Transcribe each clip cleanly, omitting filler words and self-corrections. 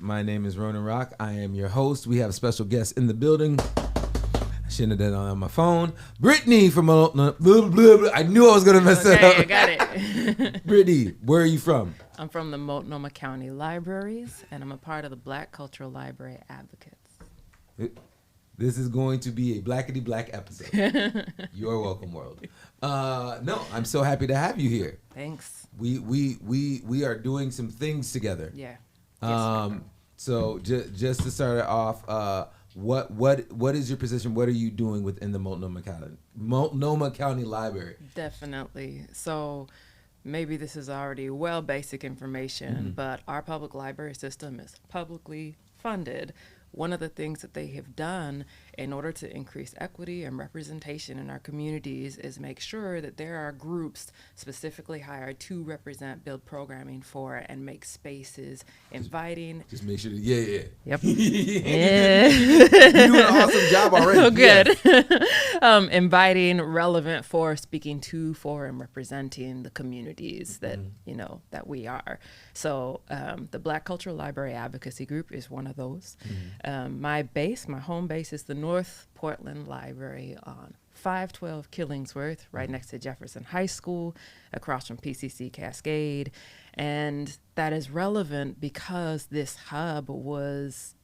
My name is Ronan Rock. I am your host. We have special guests in the building. I shouldn't have done it on my phone. Brittany from I knew I was going to mess that up. I got it. Brittany, where are you from? I'm from the Multnomah County Libraries, and I'm a part of the Black Cultural Library Advocates. This is going to be a blackety black episode. You're welcome, world. No, I'm so happy to have you here. Thanks. We are doing some things together. Yeah. So just to start it off, what is your position? What are you doing within the Multnomah County Library? Definitely. So maybe this is already basic information, but our public library system is publicly funded. One of the things that they have done in order to increase equity and representation in our communities is make sure that there are groups specifically hired to represent, build programming for, and make spaces inviting. Just make sure that, yeah. Yep. Yeah. You're doing an awesome job already. Oh, good. Yes. Inviting, relevant for, speaking to, for, and representing the communities that, that we are. So the Black Cultural Library Advocacy Group is one of those. My home base is the North Portland Library on 512 Killingsworth, right next to Jefferson High School, across from PCC Cascade. And that is relevant because this hub is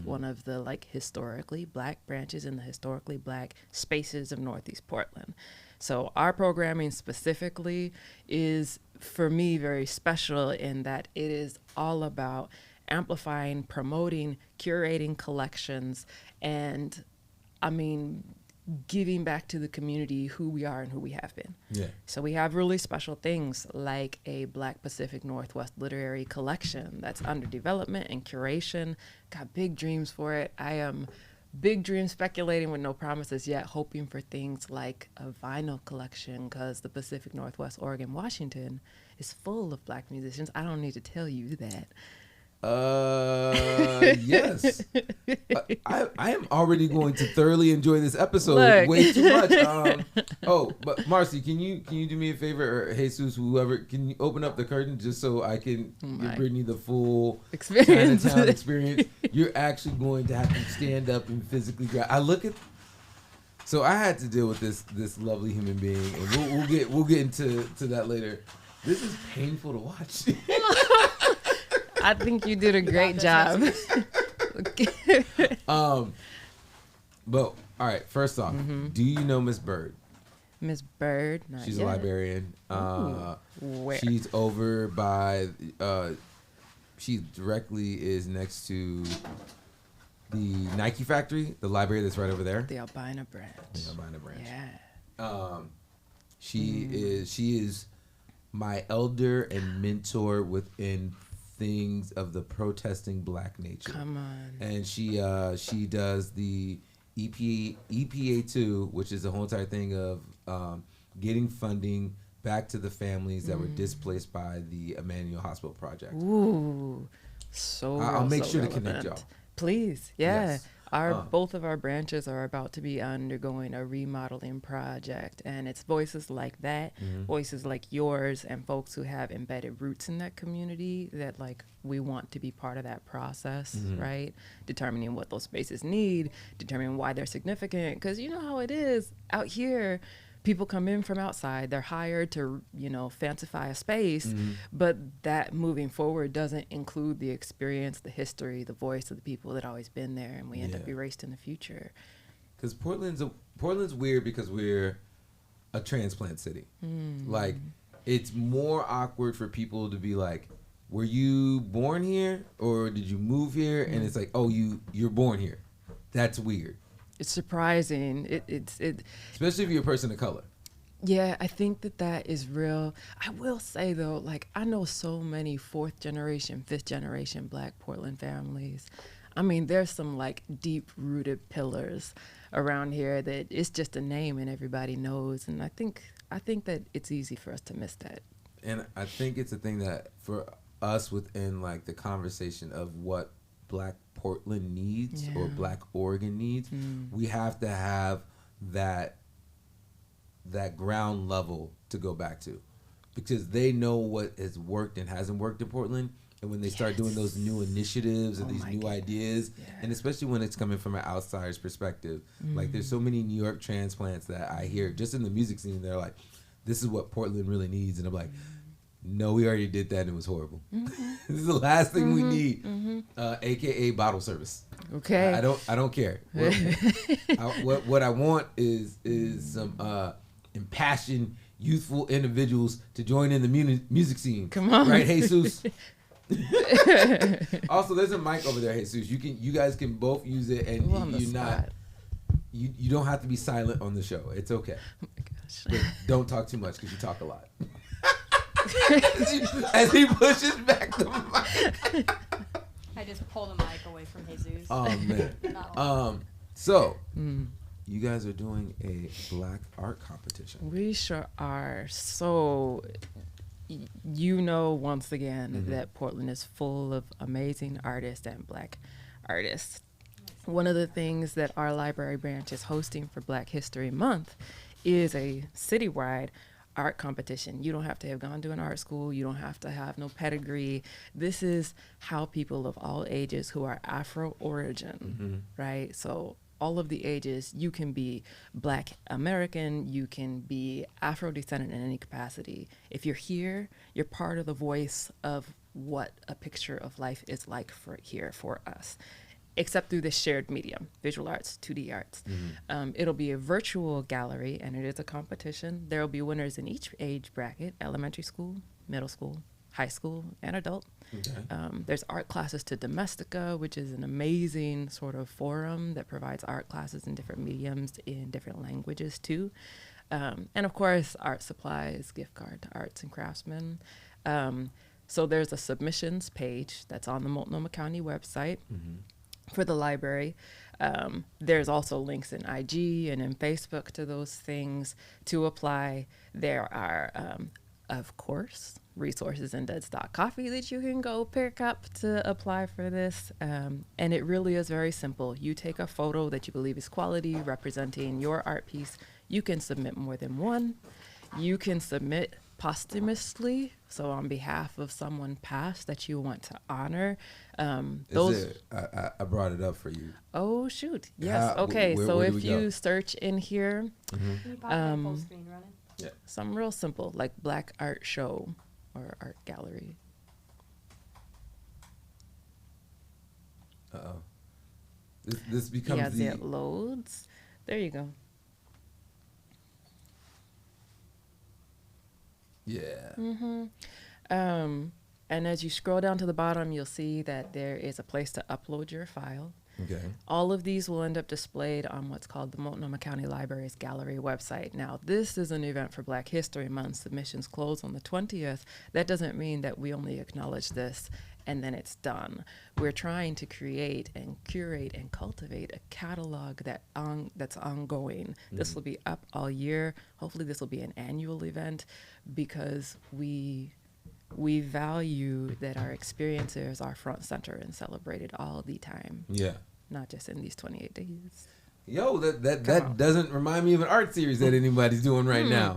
one of the historically Black branches in the historically Black spaces of Northeast Portland. So our programming specifically is, for me, very special in that it is all about amplifying, promoting, curating collections, and giving back to the community who we are and who we have been. Yeah. So we have really special things like a Black Pacific Northwest literary collection that's under development and curation. Got big dreams for it. I am big dream speculating with no promises yet, hoping for things like a vinyl collection, because the Pacific Northwest, Oregon, Washington is full of Black musicians. I don't need to tell you that. Yes. I am already going to thoroughly enjoy this episode. Way too much. But Marcy, can you do me a favor, or Jesus, whoever, can you open up the curtain just so I can give Brittany the full Chinatown experience? You're actually going to have to stand up and physically grab. So I had to deal with this lovely human being, and we'll get into that later. This is painful to watch. I think you did a great job. But all right, first off, do you know Miss Bird? Miss Bird? She's a librarian. Where? She's over by. She directly is next to the Nike factory, the library that's right over there. The Albina branch. Yeah. She is my elder and mentor within things of the protesting Black nature. Come on. And she does the EPA 2, which is the whole entire thing of getting funding back to the families that were displaced by the Emmanuel Hospital Project. Ooh, I'll make sure relevant. to connect y'all. Please, yeah. Yes. Both of our branches are about to be undergoing a remodeling project, and it's voices like that, voices like yours, and folks who have embedded roots in that community that we want to be part of that process, right? Determining what those spaces need, determining why they're significant, because you know how it is out here. people come in from outside. They're hired to, fancify a space, but that moving forward doesn't include the experience, the history, the voice of the people that always been there, and we end up erased in the future. Because Portland's weird because we're a transplant city. Like, it's more awkward for people to be like, were you born here or did you move here? And it's like, oh, you're born here. That's weird. It's surprising. It's especially if you're a person of color. Yeah, I think that is real. I will say though, like, I know so many 4th generation, 5th generation Black Portland families. I mean, there's some like deep rooted pillars around here that it's just a name and everybody knows. And I think that it's easy for us to miss that. And I think it's a thing that for us within like the conversation of what Black Portland needs or Black Oregon needs, we have to have that ground level to go back to, because they know what has worked and hasn't worked in Portland. And when they start doing those new initiatives and these new ideas, and especially when it's coming from an outsider's perspective, like there's so many New York transplants that I hear just in the music scene, they're like, this is what Portland really needs. And I'm like, no, we already did that and it was horrible. This is the last thing we need, AKA bottle service. Okay. I don't care. What I want is some impassioned, youthful individuals to join in the music scene. Come on. Right, Jesus? Also, there's a mic over there, Jesus. You guys can both use it, and you don't have to be silent on the show. It's okay. Oh my gosh. But don't talk too much because you talk a lot. As he pushes back the mic. I just pulled the mic away from Jesus. Oh man. So you guys are doing a Black art competition. We sure are. So once again that Portland is full of amazing artists and Black artists. One of the things that our library branch is hosting for Black History Month is a citywide art competition. You don't have to have gone to an art school. You don't have to have no pedigree. This is how people of all ages who are Afro origin, right? So all of the ages, you can be Black American, you can be Afro descendant in any capacity. If you're here, you're part of the voice of what a picture of life is like for us. Except through this shared medium, visual arts, 2D arts. It'll be a virtual gallery, and it is a competition. There will be winners in each age bracket: elementary school, middle school, high school, and adult. Okay. There's art classes to Domestica, which is an amazing sort of forum that provides art classes in different mediums in different languages too. And of course, art supplies, gift card to Arts and Craftsmen. So there's a submissions page that's on the Multnomah County website. For the library. There's also links in IG and in Facebook to those things to apply. There are, of course, resources in Dead Stock Coffee that you can go pick up to apply for this. And it really is very simple. You take a photo that you believe is quality representing your art piece. You can submit more than one. You can submit posthumously, so on behalf of someone past that you want to honor. I brought it up for you. Oh shoot! Yes. Okay. So if you search in here, Can you pop that full screen running? Yeah. Something real simple like Black Art Show or Art Gallery. This becomes it loads. There you go. Yeah. And as you scroll down to the bottom, you'll see that there is a place to upload your file. Okay. All of these will end up displayed on what's called the Multnomah County Library's gallery website. Now, this is an event for Black History Month. Submissions close on the 20th. That doesn't mean that we only acknowledge this and then it's done. We're trying to create and curate and cultivate a catalog that's ongoing. This will be up all year. Hopefully this will be an annual event because we value that our experiences are front center and celebrated all the time. Yeah. Not just in these 28 days. Yo, that doesn't remind me of an art series that anybody's doing right now.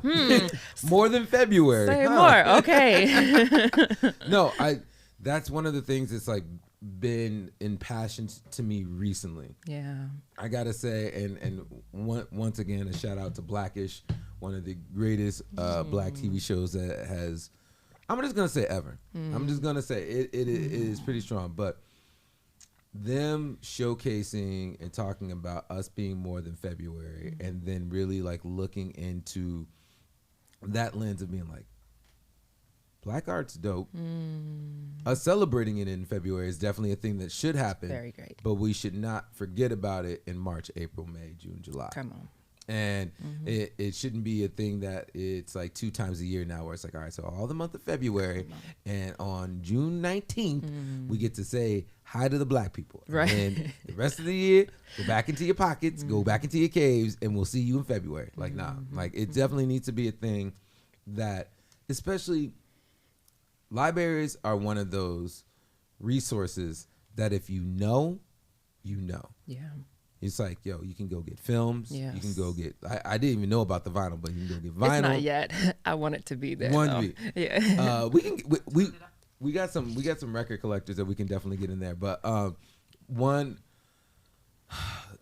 More than February. Say more. Okay. No, that's one of the things that's like been impassioned to me recently. Yeah. I gotta say, and once again, a shout out to Blackish, one of the greatest black TV shows that has. I'm just gonna say ever. I'm just gonna say it is pretty strong, but them showcasing and talking about us being more than February, and then really like looking into that lens of being like, black art's dope. Us celebrating it in February is definitely a thing that should happen. Very great. But we should not forget about it in March, April, May, June, July. Come on. And it shouldn't be a thing that it's like 2 times a year now where it's like, all right, so all the month of February and on June 19th, we get to say hi to the black people. Right. And the rest of the year, go back into your pockets, go back into your caves, and we'll see you in February. Like, nah. Like, it definitely needs to be a thing that, especially, libraries are one of those resources that if you know, you know. Yeah. It's like, yo, you can go get films. Yes. You can go get. I didn't even know about the vinyl, but you can go get vinyl. It's not yet. I want it to be there. One though. week. Yeah. We got some record collectors that we can definitely get in there. But one,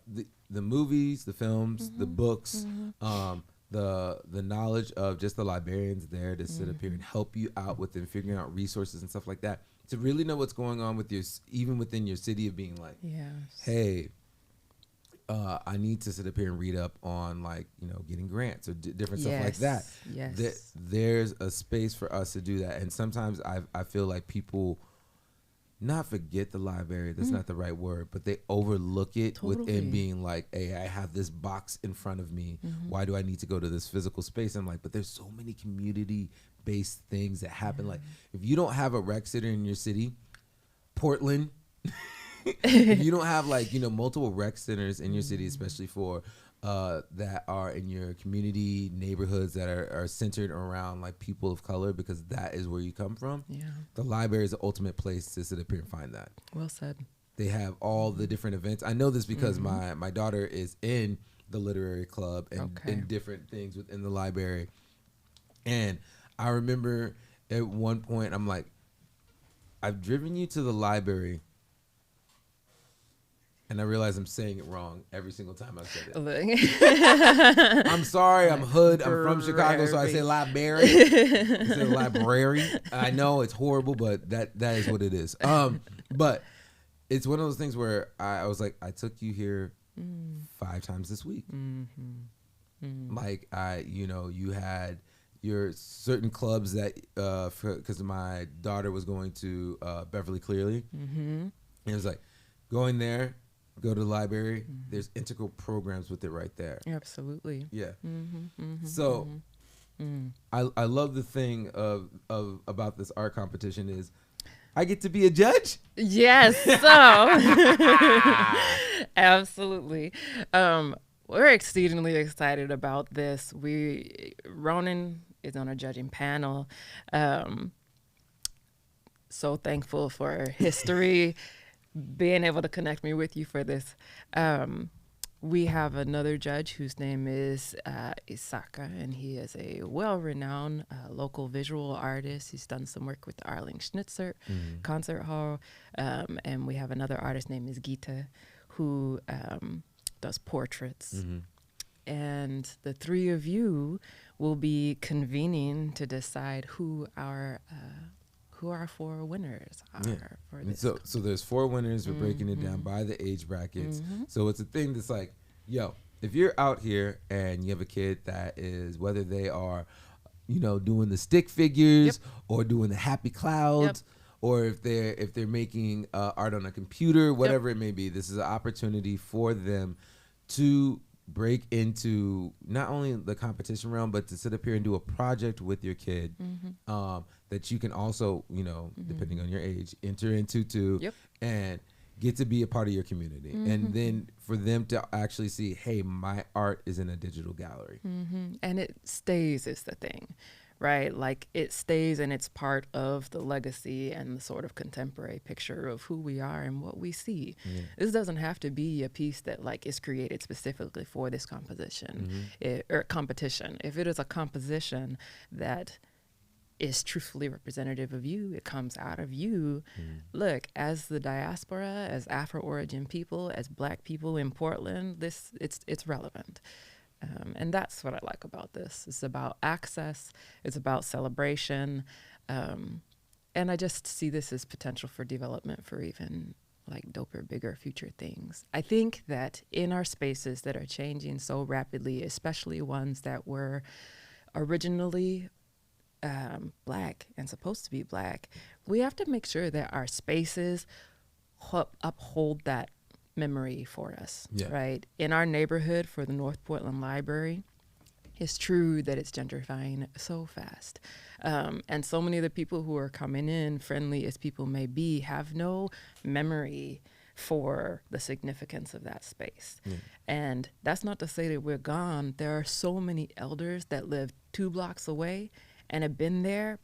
the movies, the films, the books, the knowledge of just the librarians there to sit up here and help you out with them figuring out resources and stuff like that. To really know what's going on with your, even within your city, of being like, hey. I need to sit up here and read up on, like, you know, getting grants or different stuff like that. Yes. There's a space for us to do that. And sometimes I feel like people not forget the library. That's not the right word, but they overlook it within being like, hey, I have this box in front of me. Why do I need to go to this physical space? I'm like, but there's so many community-based things that happen. Like, if you don't have a rec center in your city, Portland, if you don't have, like, you know, multiple rec centers in your city, especially for that are in your community neighborhoods that are centered around, like, people of color, because that is where you come from. The library is the ultimate place to sit up here and find that. Well said. They have all the different events. I know this because my daughter is in the literary club and in different things within the library. And I remember at one point, I'm like, I've driven you to the library, and I realize I'm saying it wrong every single time I said it. I'm sorry, I'm hood. I'm from Chicago, so I say library. I say library. I know it's horrible, but that is what it is. But it's one of those things where I was like, I took you here 5 times this week. Like, you had your certain clubs that, because my daughter was going to Beverly Clearly, and it was like, going there, go to the library, there's integral programs with it right there. Absolutely. Yeah. So I love the thing of about this art competition is I get to be a judge. Yes. So absolutely. We're exceedingly excited about this. Ronan is on a judging panel. So thankful for history being able to connect me with you for this. We have another judge whose name is Isaka, and he is a well-renowned local visual artist. He's done some work with the Arling Schnitzer Concert Hall. And we have another artist named is Gita, who does portraits. And the 3 of you will be convening to decide who our 4 winners are for this. So there's 4 winners. We're breaking it down by the age brackets. So it's a thing that's like, yo, if you're out here and you have a kid that is, whether they are, you know, doing the stick figures or doing the happy clouds, or if they're making art on a computer, whatever it may be, this is an opportunity for them to break into not only the competition realm, but to sit up here and do a project with your kid that you can also, you know, depending on your age, enter into too, and get to be a part of your community. And then for them to actually see, hey, my art is in a digital gallery. And it stays is the thing, right? Like, it stays and it's part of the legacy and the sort of contemporary picture of who we are and what we see. This doesn't have to be a piece that, like, is created specifically for this composition or competition. If it is a composition that is truthfully representative of you, it comes out of you. Look, as the diaspora, as Afro origin people, as Black people in Portland, it's relevant. And that's what I like about this. It's about access. It's about celebration. And I just see this as potential for development for even like doper, bigger future things. I think that in our spaces that are changing so rapidly, especially ones that were originally Black and supposed to be Black, we have to make sure that our spaces uphold that memory for us, right? In our neighborhood for the North Portland Library, it's true that it's gentrifying so fast. And so many of the people who are coming in, friendly as people may be, have no memory for the significance of that space. And that's not to say that we're gone. There are so many elders that live 2 blocks away and have been there,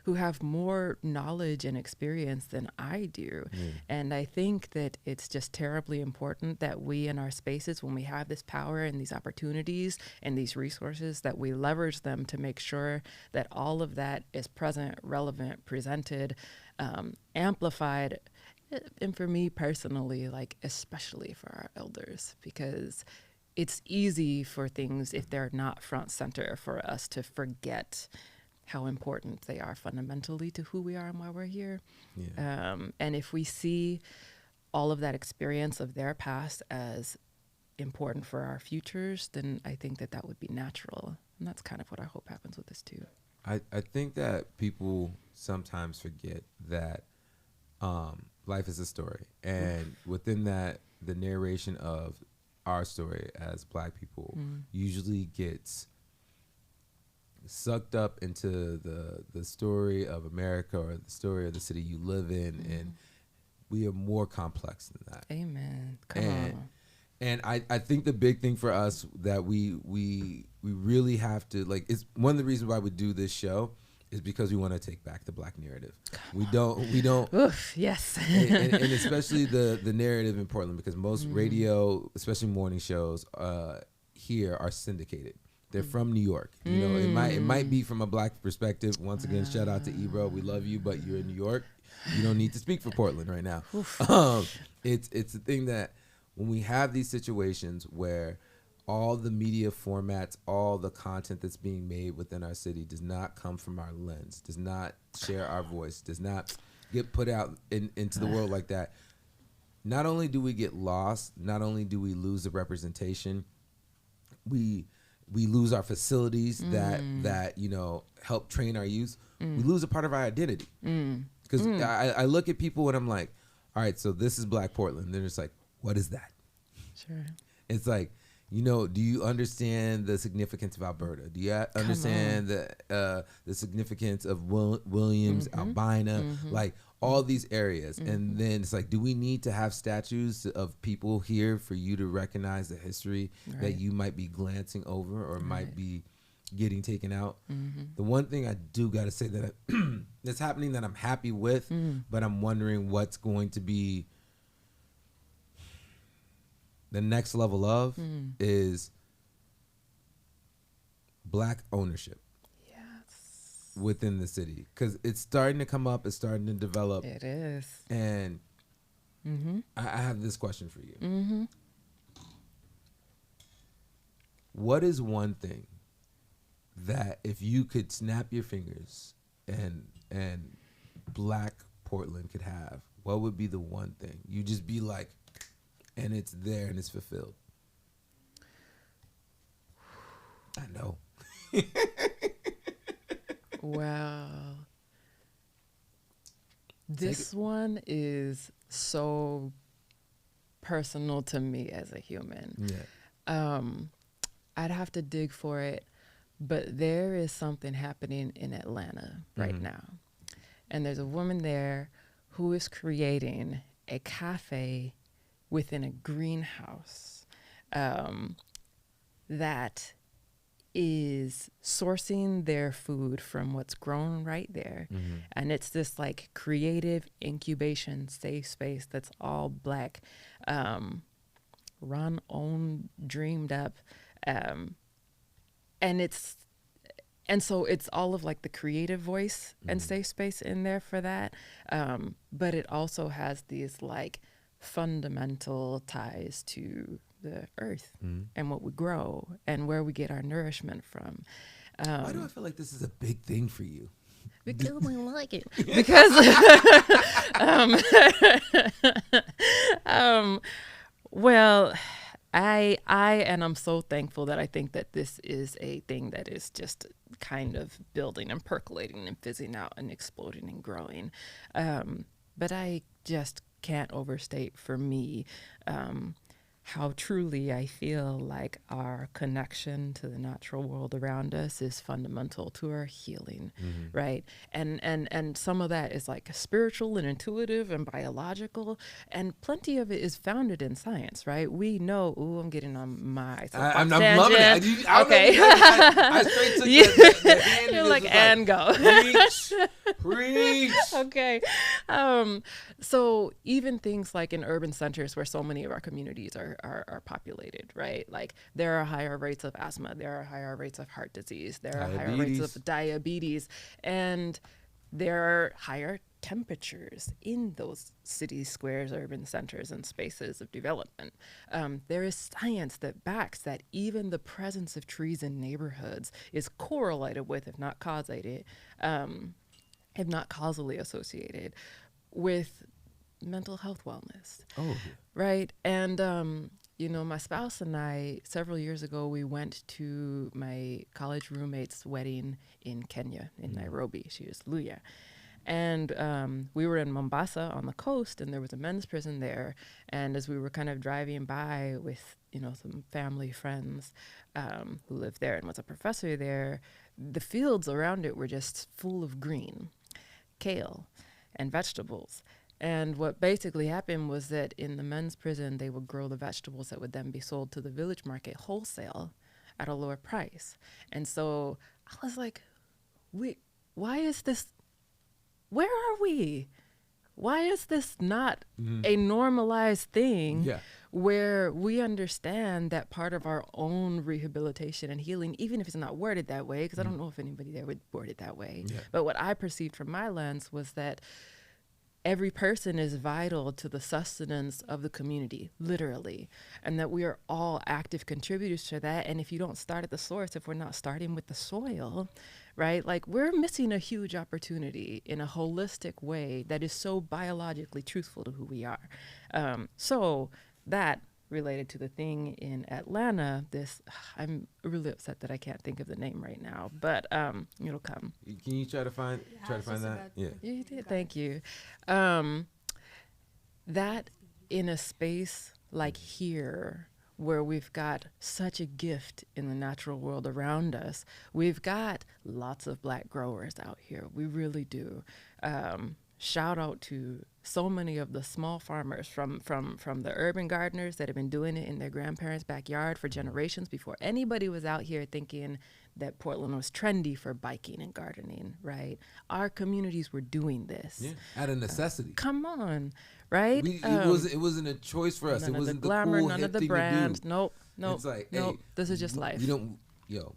who have more knowledge and experience than I do. And I think that it's just terribly important that we in our spaces, when we have this power and these opportunities and these resources, that we leverage them to make sure that all of that is present, relevant, presented, amplified. And for me personally, like especially for our elders, because it's easy for things, if they're not front center, for us to forget how important they are fundamentally to who we are and why we're here. And if we see all of that experience of their past as important for our futures, then I think that that would be natural. And that's kind of what I hope happens with this too. I think that people sometimes forget that life is a story. And within that, the narration of our story as Black people usually gets sucked up into the story of America or the story of the city you live in, and we are more complex than that. Amen. Come on. And I think the big thing for us that we really have to, like, it's one of the reasons why we do this show is because we want to take back the Black narrative. We don't. Oof, yes. and especially the narrative in Portland, because most radio, especially morning shows here, are syndicated. They're from New York. You know, it might be from a Black perspective. Once again, shout out to Ebro. We love you, but you're in New York. You don't need to speak for Portland right now. It's the thing that when we have these situations where all the media formats, all the content that's being made within our city does not come from our lens, does not share our voice, does not get put out into the world like that. Not only do we get lost, not only do we lose the representation, we lose our facilities that you know help train our youth. We lose a part of our identity. Because I look at people and I'm like, all right, so this is Black Portland. They're just like, what is that? Sure. It's like, you know, do you understand the significance of Alberta? Do you understand the significance of Williams, Albina, like all these areas? And then it's like, do we need to have statues of people here for you to recognize the history that you might be glancing over or might be getting taken out? The one thing I do got to say that that's happening that I'm happy with, but I'm wondering what's going to be the next level of is Black ownership. Yes. Within the city, because it's starting to come up, it's starting to develop. It is. And I have this question for you. What is one thing that if you could snap your fingers and Black Portland could have, what would be the one thing? You just be like, and it's there and it's fulfilled. I know. Wow. This one is so personal to me as a human. I'd have to dig for it, but there is something happening in Atlanta right now. And there's a woman there who is creating a cafe within a greenhouse that is sourcing their food from what's grown right there. And it's this like creative incubation safe space that's all Black, run, owned, dreamed up. And so it's all of like the creative voice and safe space in there for that. But it also has these like fundamental ties to the earth and what we grow and where we get our nourishment from. Why do I feel like this is a big thing for you? Because we like it. Because, well, I'm so thankful that I think that this is a thing that is just kind of building and percolating and fizzing out and exploding and growing. But I just can't overstate for me how truly I feel like our connection to the natural world around us is fundamental to our healing, right? And some of that is like spiritual and intuitive and biological, and plenty of it is founded in science, right? We know. Ooh, I'm getting on my. I'm loving it. Okay. I straight took the hand. You're like, and go. Preach. Okay. So even things like in urban centers where so many of our communities are populated, right? Like there are higher rates of asthma, there are higher rates of heart disease, there are higher rates of diabetes, and there are higher temperatures in those city squares, urban centers, and spaces of development. There is science that backs that even the presence of trees in neighborhoods is correlated with, if not causally associated with mental health wellness. Oh, right. And my spouse and I, several years ago, we went to my college roommate's wedding in Kenya, in Nairobi. She was Luya. And we were in Mombasa on the coast, and there was a men's prison there. And as we were kind of driving by with, some family friends who lived there and was a professor there, the fields around it were just full of green, kale, and vegetables. And what basically happened was that in the men's prison, they would grow the vegetables that would then be sold to the village market wholesale at a lower price. And so I was like, why is this? Where are we? Why is this not a normalized thing where we understand that part of our own rehabilitation and healing, even if it's not worded that way, because I don't know if anybody there would word it that way, but what I perceived from my lens was that every person is vital to the sustenance of the community, literally, and that we are all active contributors to that. And if you don't start at the source, if we're not starting with the soil, right, like we're missing a huge opportunity in a holistic way that is so biologically truthful to who we are. So that related to the thing in Atlanta, I'm really upset that I can't think of the name right now, but it'll come. Can you try to find that? Yeah. You did, thank you. That in a space like here, where we've got such a gift in the natural world around us, we've got lots of Black growers out here. We really do. Shout out to so many of the small farmers from the urban gardeners that have been doing it in their grandparents' backyard for generations before anybody was out here thinking that Portland was trendy for biking and gardening, right? Our communities were doing this. Out of necessity. Come on, right? It wasn't a choice for us. It wasn't the glamour, cool, none of the thing brand. To do. Nope. It's like, nope. Hey, this is just life.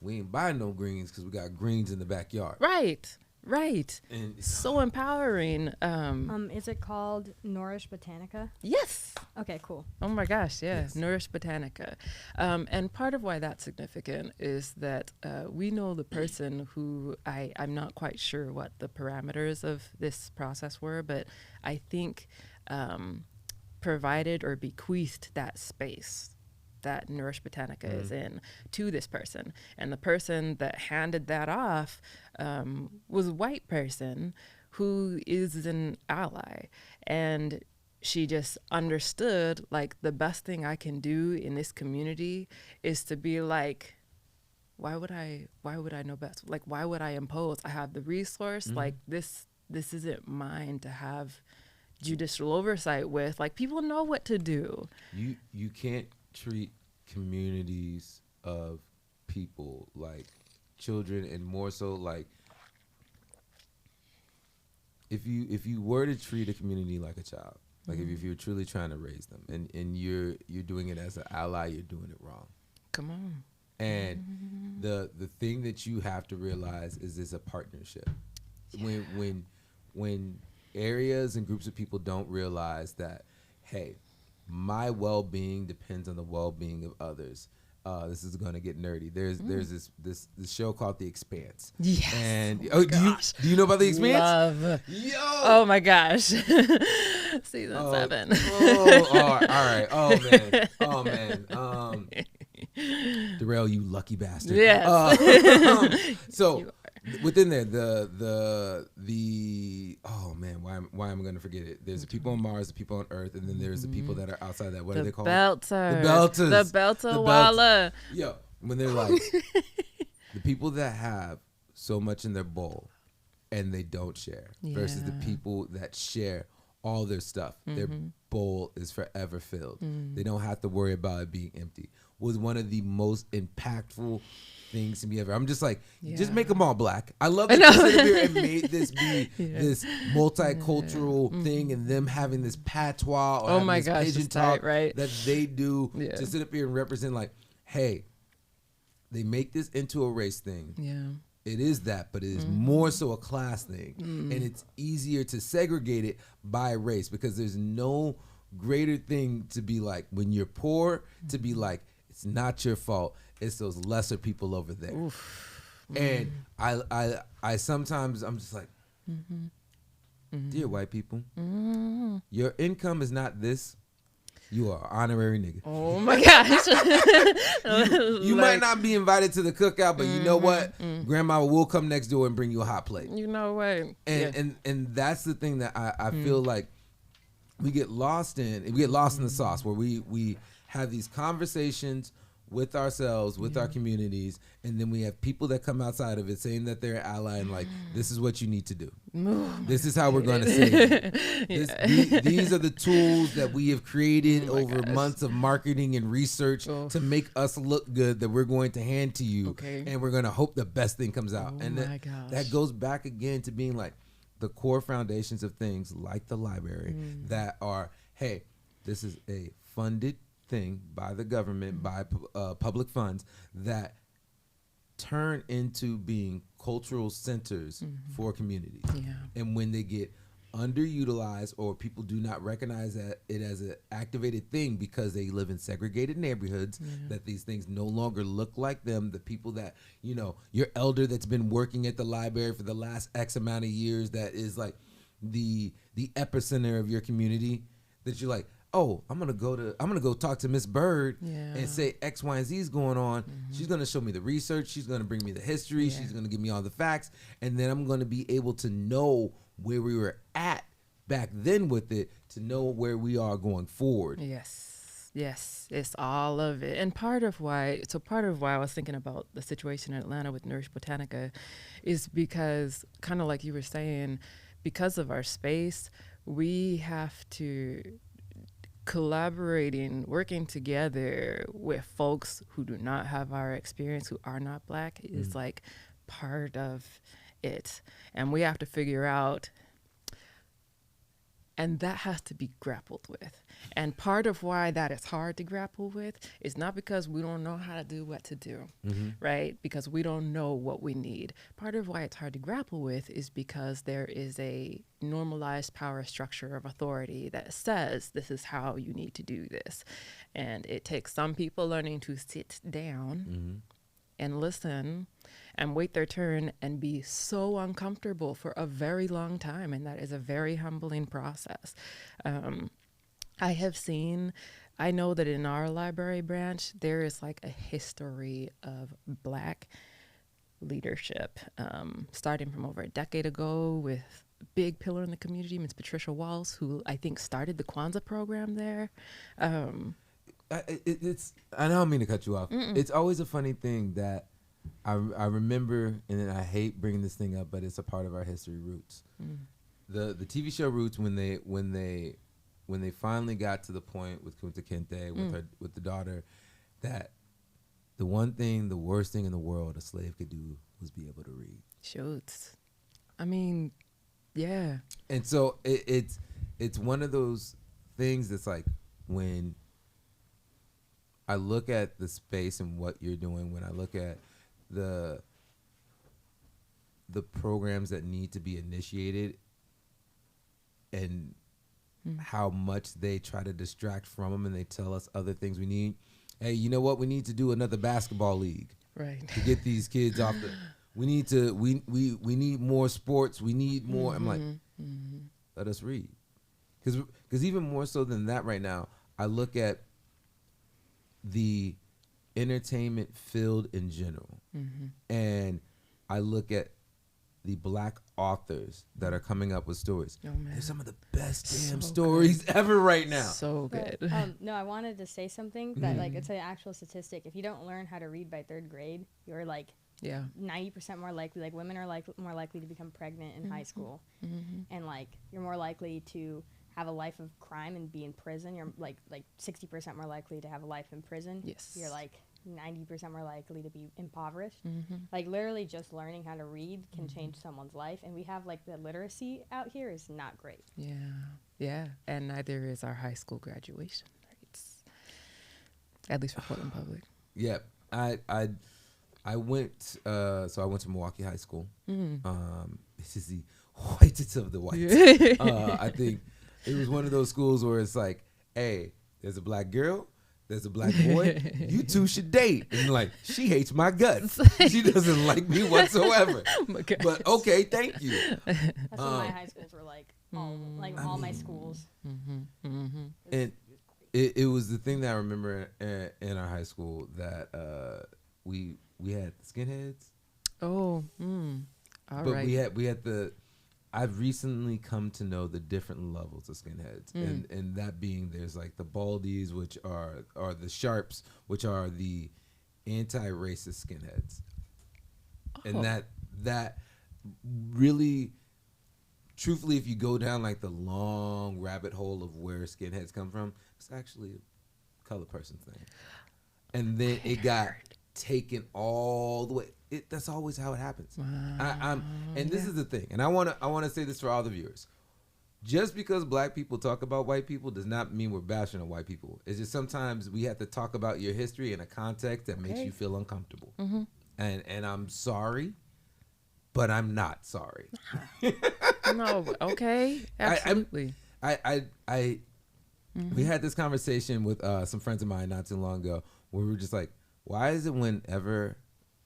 We ain't buying no greens because we got greens in the backyard. Right. And so empowering. Is it called Nourish Botanica? Yes. Okay, cool. Oh my gosh, yes. Nourish Botanica. And part of why that's significant is that we know the person who, I'm not quite sure what the parameters of this process were, but I think provided or bequeathed that space that Nourish Botanica is in to this person. And the person that handed that off was a white person who is an ally. And she just understood, like, the best thing I can do in this community is to be like, why would I know best? Like, why would I impose? I have the resource. Like, this isn't mine to have judicial oversight with. Like, people know what to do. You can't treat communities of people like children, and more so like if you were to treat a community like a child, like if you're truly trying to raise them, and you're doing it as an ally, you're doing it wrong. Come on. And the thing that you have to realize is it's a partnership. When areas and groups of people don't realize that, hey, my well-being depends on the well-being of others. This is gonna get nerdy. There's this show called The Expanse. Yes. And do you know about The Expanse? Love. Yo. Oh my gosh. Season 7. All right. Oh man. Darrell, you lucky bastard. Yes. So within there, the oh man, why am I going to forget it? There's the people on Mars, the people on Earth, and then there's the people that are outside that. What are they called? Belters. The Belters. The Belter Walla. Yo, when they're like the people that have so much in their bowl and they don't share versus the people that share all their stuff. Their bowl is forever filled. They don't have to worry about it being empty. Was one of the most impactful things to me ever. I'm just like, just make them all black. I love that you sit here and made this be this multicultural thing, and them having this patois or having this pigeon talk right? that they do to sit up here and represent. Like, hey, they make this into a race thing. Yeah. It is that, but it is more so a class thing, and it's easier to segregate it by race because there's no greater thing to be like when you're poor to be like, it's not your fault. It's those lesser people over there. And I sometimes I'm just like, dear white people, your income is not this. You are an honorary nigga. Oh my gosh. You might not be invited to the cookout, but you know what? Grandma will come next door and bring you a hot plate. You know what? And that's the thing that I feel like we get lost in. We get lost in the sauce where we have these conversations with ourselves, with our communities, and then we have people that come outside of it saying that they're an ally and like, this is what you need to do. This is how we're going to save you. These are the tools that we have created over months of marketing and research to make us look good that we're going to hand to you. And we're going to hope the best thing comes out. And that goes back again to being like the core foundations of things like the library that are, hey, this is a funded thing by the government, by public funds that turn into being cultural centers for communities. And when they get underutilized or people do not recognize it as an activated thing because they live in segregated neighborhoods, that these things no longer look like them, the people that, you know, your elder that's been working at the library for the last X amount of years that is like the epicenter of your community, that you're like, oh, I'm gonna go talk to Miss Bird and say X, Y, and Z is going on. She's gonna show me the research. She's gonna bring me the history. She's gonna give me all the facts, and then I'm gonna be able to know where we were at back then with it to know where we are going forward. Yes, it's all of it. And part of why I was thinking about the situation in Atlanta with Nourish Botanica is because, kind of like you were saying, because of our space, we have to working together with folks who do not have our experience, who are not black, is like part of it. And we have to figure out, and that has to be grappled with. And part of why that is hard to grapple with is not because we don't know how to do what to do, right? Because we don't know what we need. Part of why it's hard to grapple with is because there is a normalized power structure of authority that says this is how you need to do this. And it takes some people learning to sit down and listen and wait their turn and be so uncomfortable for a very long time. And that is a very humbling process. I know that in our library branch, there is like a history of black leadership, starting from over a decade ago with a big pillar in the community, Ms. Patricia Walls, who I think started the Kwanzaa program there. I don't mean to cut you off. It's always a funny thing that I remember, and I hate bringing this thing up, but it's a part of our history, Roots. The TV show Roots, when they finally got to the point with Kunta Kinte, with the daughter, that the worst thing in the world a slave could do was be able to read. Shoots. I mean, yeah. And so it's one of those things that's like, when I look at the space and what you're doing, when I look at the programs that need to be initiated, and how much they try to distract from them, and they tell us other things we need. Hey, you know what? We need to do another basketball league, right, to get these kids off the. We need to. We need more sports. We need more. I'm like, let us read, because even more so than that, right now, I look at the entertainment field in general, and I look at the Black authors that are coming up with stories. Oh, man. They're some of the best damn stories ever right now. So good. But, no, I wanted to say something that like it's an actual statistic. If you don't learn how to read by 3rd grade, you're like 90% more likely, like women are like more likely to become pregnant in high school, and like you're more likely to have a life of crime and be in prison. You're like 60% more likely to have a life in prison. Yes. You're like 90% more likely to be impoverished. Like literally just learning how to read can change someone's life, and we have like the literacy out here is not great. Yeah, and neither is our high school graduation rates, at least for Portland Public. Yeah, I went so I went to Milwaukee High School. This is the whitest of the whites. I think it was one of those schools where it's like, hey, there's a Black girl, there's a Black boy, you two should date. And like, she hates my guts. She doesn't like me whatsoever. But okay, thank you. That's what my high schools were like. All my schools. And it was the thing that I remember in our high school that we had skinheads. All but right. we had the. I've recently come to know the different levels of skinheads, and that being there's like the baldies, which are the sharps, which are the anti-racist skinheads, and that really, truthfully, if you go down like the long rabbit hole of where skinheads come from, it's actually a color person thing, and then it got taken all the way. That's always how it happens. Wow. And this is the thing, and I want to say this for all the viewers. Just because Black people talk about white people does not mean we're bashing on white people. It's just sometimes we have to talk about your history in a context that makes you feel uncomfortable. And I'm sorry, but I'm not sorry. No, okay, absolutely. We had this conversation with some friends of mine not too long ago where we were just like, why is it whenever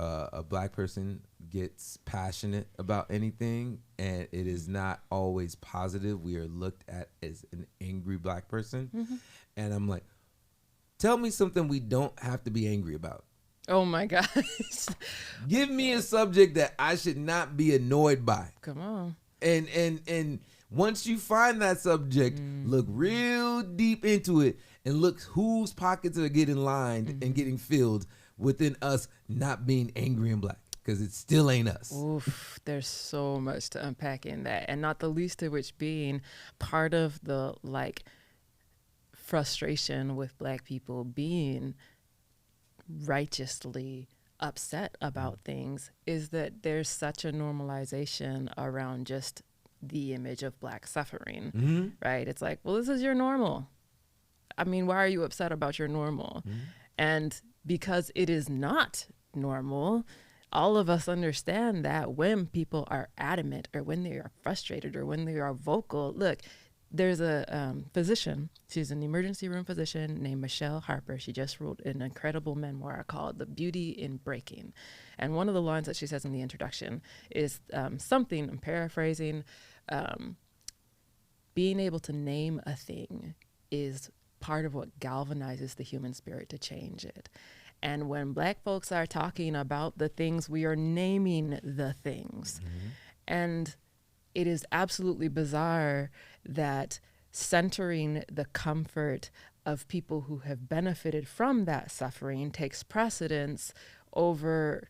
a Black person gets passionate about anything and it is not always positive, we are looked at as an angry Black person? And I'm like, tell me something we don't have to be angry about. Oh my gosh. Give me a subject that I should not be annoyed by. Come on. And once you find that subject, look real deep into it and look whose pockets are getting lined and getting filled within us not being angry and Black, because it still ain't us. Oof, there's so much to unpack in that, and not the least of which being part of the like frustration with Black people being righteously upset about things is that there's such a normalization around just the image of Black suffering, right? It's like, well, this is your normal. I mean, why are you upset about your normal? And because it is not normal, all of us understand that when people are adamant or when they are frustrated or when they are vocal. Look, there's a physician. She's an emergency room physician named Michelle Harper. She just wrote an incredible memoir called The Beauty in Breaking. And one of the lines that she says in the introduction is something, I'm paraphrasing, being able to name a thing is part of what galvanizes the human spirit to change it. And when Black folks are talking about the things, we are naming the things. And it is absolutely bizarre that centering the comfort of people who have benefited from that suffering takes precedence over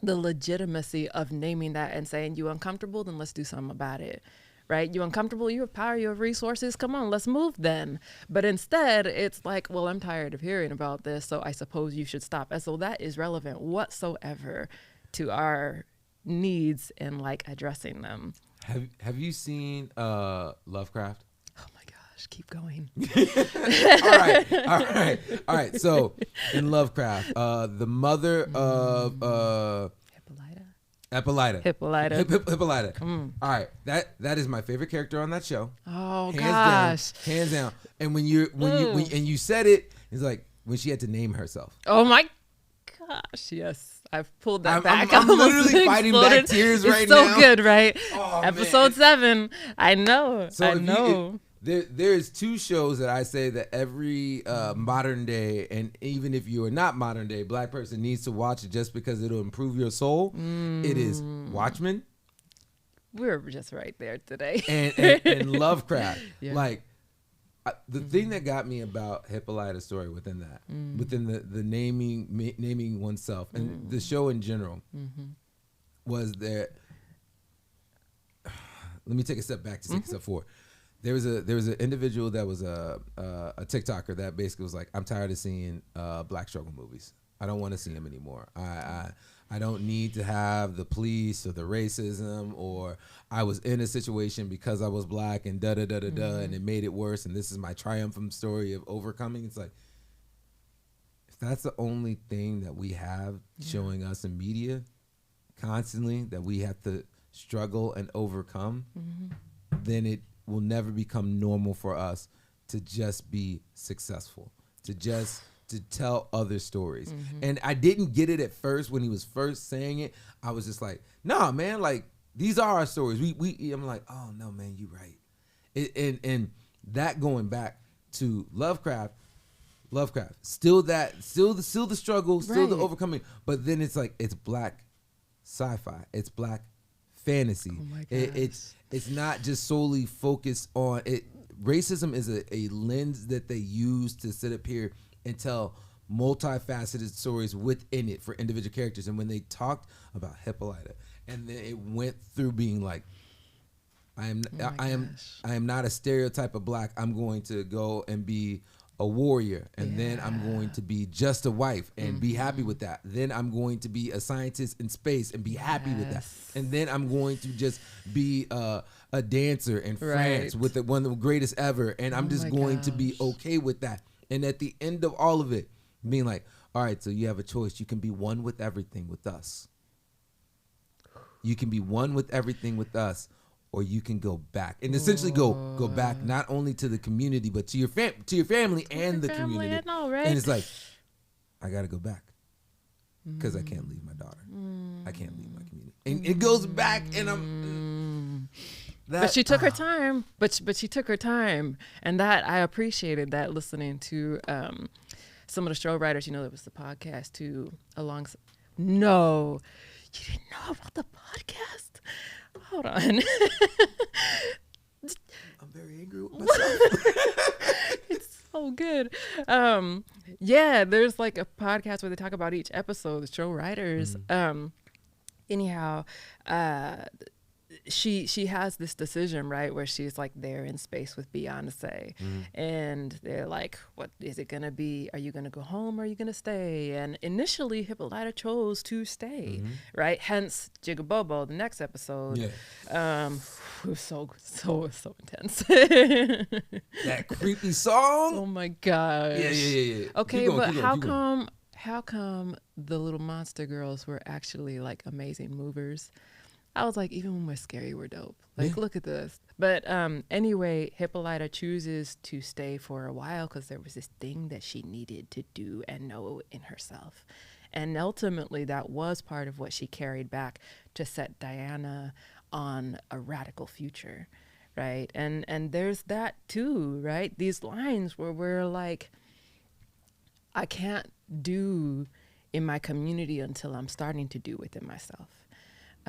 the legitimacy of naming that and saying, you uncomfortable, then let's do something about it. Right? You uncomfortable, you have power, you have resources, come on, let's move then. But instead, it's like, well, I'm tired of hearing about this, so I suppose you should stop. And so that is relevant whatsoever to our needs and like addressing them. Have you seen Lovecraft? Oh my gosh, keep going. All right. So in Lovecraft, the mother of Hippolyta. Hippolyta. All right, that is my favorite character on that show. Oh Hands down. And when you said it, it's like when she had to name herself. Oh my gosh, yes. I've pulled that back. I'm literally fighting back tears right now. It's so good, right? Oh, Episode 7. I know. So I know. There's 2 shows that I say that every modern day, and even if you are not modern day, Black person needs to watch it just because it'll improve your soul. It is Watchmen. We're just right there today. and Lovecraft. Yeah. Like, the thing that got me about Hippolyta's story within that, within the naming oneself, and the show in general, was that. Let me take a step back to take a step forward. There was an individual that was a TikToker that basically was like, I'm tired of seeing Black struggle movies. I don't want to see them anymore. I don't need to have the police or the racism, or I was in a situation because I was Black and and it made it worse, and this is my triumphant story of overcoming. It's like, if that's the only thing that we have showing us in media constantly, that we have to struggle and overcome, then it will never become normal for us to just be successful, to tell other stories. And I didn't get it at first when he was first saying it. I was just like, nah, man, like, these are our stories. I'm like, oh no, man, you right. And that going back to Lovecraft, still the struggle, still the overcoming, but then it's like, it's Black sci-fi, it's Black fantasy. Oh my gosh. It's not just solely focused on it. Racism is a lens that they use to sit up here and tell multifaceted stories within it for individual characters. And when they talked about Hippolyta, and then it went through being like, I am not a stereotype of Black. I'm going to go and be a warrior, and then I'm going to be just a wife and be happy with that. Then I'm going to be a scientist in space and be happy with that. And then I'm going to just be a dancer in France with one of the greatest ever, and I'm just going to be okay with that. And at the end of all of it, being like, all right, so you have a choice. You can be one with everything with us. You can be one with everything with us, or you can go back and essentially go back not only to the community but to your family and the community. I know, right? And it's like, I gotta go back because I can't leave my daughter. I can't leave my community. And it goes back, and but she took her time. But she took her time, and that I appreciated that, listening to some of the show writers. You know, there was the podcast too. No, you didn't know about the podcast? Hold on. I'm very angry with myself. It's so good. Yeah, there's like a podcast where they talk about each episode, the show writers. Anyhow, she has this decision, right, where she's like there in space with Beyonce, and they're like, what is it gonna be? Are you gonna go home or are you gonna stay? And initially Hippolyta chose to stay, right? Hence Jigabobo, the next episode. It was so intense. That creepy song. Oh my gosh. Yeah. Okay, but how come the little monster girls were actually like amazing movers? I was like, even when we're scary, we're dope. Like, look at this. But anyway, Hippolyta chooses to stay for a while because there was this thing that she needed to do and know in herself. And ultimately, that was part of what she carried back to set Diana on a radical future, right? And there's that too, right? These lines where we're like, I can't do in my community until I'm starting to do within myself.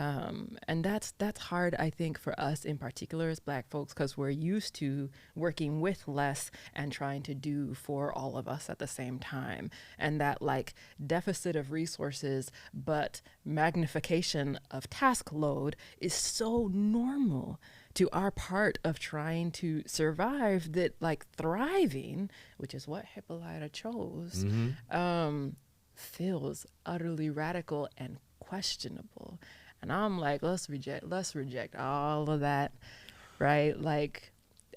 And that's hard, I think, for us in particular as Black folks, because we're used to working with less and trying to do for all of us at the same time. And that like deficit of resources, but magnification of task load is so normal to our part of trying to survive, that like thriving, which is what Hippolyta chose, feels utterly radical and questionable. And I'm like, let's reject all of that, right? Like,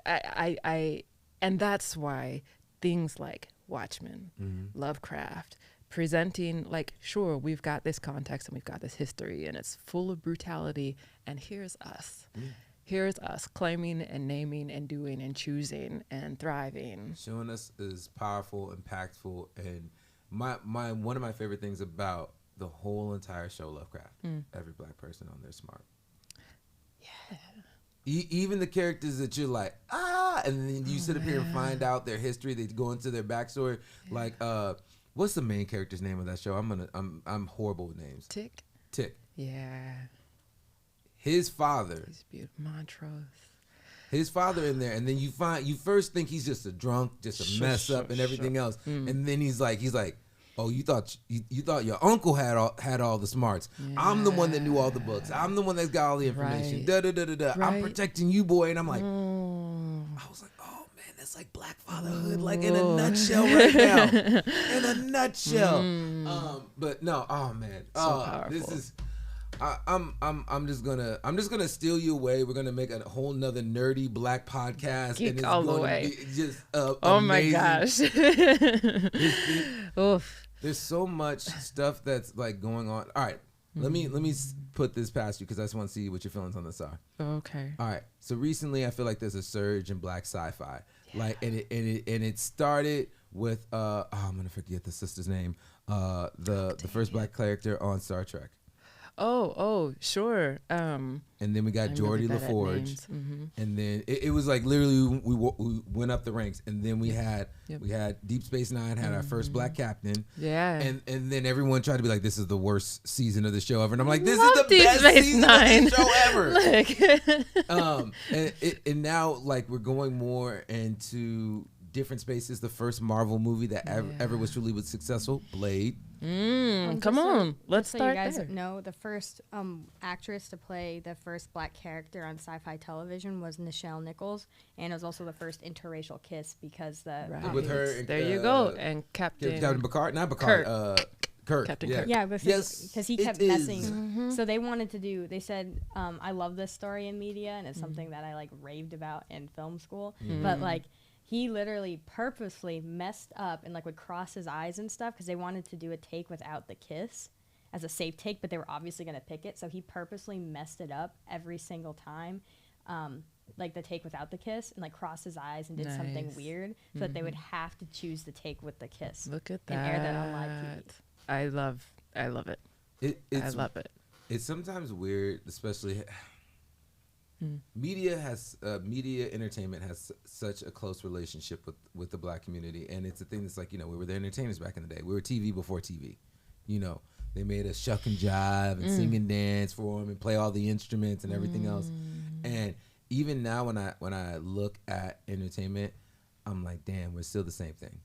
I and that's why things like Watchmen, Lovecraft, presenting like, sure, we've got this context and we've got this history and it's full of brutality, and here's us. Here's us claiming and naming and doing and choosing and thriving. Showing us is powerful, impactful, and my one of my favorite things about the whole entire show, Lovecraft, every black person on there smart. Yeah. Even the characters that you're like, and then you sit up here and find out their history. They go into their backstory. Like, what's the main character's name of that show? I'm horrible with names. Tick. Yeah. His father. He's beautiful. Montrose. His father in there, and then you first think he's just a drunk, just a mess up and everything else, and then he's like, oh, you thought your uncle had all the smarts. Yeah. I'm the one that knew all the books. I'm the one that's got all the information. Right. I'm protecting you, boy. And I'm like, I was like, oh man, that's like black fatherhood, like in a nutshell right now. In a nutshell. But no, oh man, so powerful. This is. I'm just gonna steal you away. We're gonna make a whole nother nerdy black podcast. Geek and it's all the going way. to be just oh amazing. My gosh. Oof. There's so much stuff that's like going on. All right, let me put this past you because I just want to see what your feelings on this are. Okay. All right. So recently, I feel like there's a surge in black sci-fi. Yeah. And it started with I'm gonna forget the sister's name. The first black character on Star Trek. Oh, sure. And then we got Geordi LaForge, and then it was like literally we went up the ranks, and then we had Deep Space Nine had our first black captain, and then everyone tried to be like, this is the worst season of the show ever, and I'm like, this is the best season of the show ever. And now like we're going more into different spaces. The first Marvel movie that ever was truly successful, Blade. Come on, let's start you guys there. know the first actress to play the first black character on sci-fi television was Nichelle Nichols, and it was also the first interracial kiss because with her. There you go, and Captain Picard, not Picard. Kirk. Captain Kirk. Yeah, because he kept messing. So they wanted to do. They said, "I love this story in media, and it's something that I like raved about in film school." But like. He literally purposely messed up and like would cross his eyes and stuff because they wanted to do a take without the kiss as a safe take, but they were obviously going to pick it. So he purposely messed it up every single time, like the take without the kiss, and like crossed his eyes and did something weird so that they would have to choose the take with the kiss. Look at that. And air that on live TV. I love it. I love it. It's sometimes weird, especially... Media entertainment has such a close relationship with the black community, and it's a thing that's like, we were the entertainers back in the day. We were TV before TV. They made us shuck and jive and sing and dance for them and play all the instruments and everything else. And even now when I look at entertainment, I'm like, damn, we're still the same thing.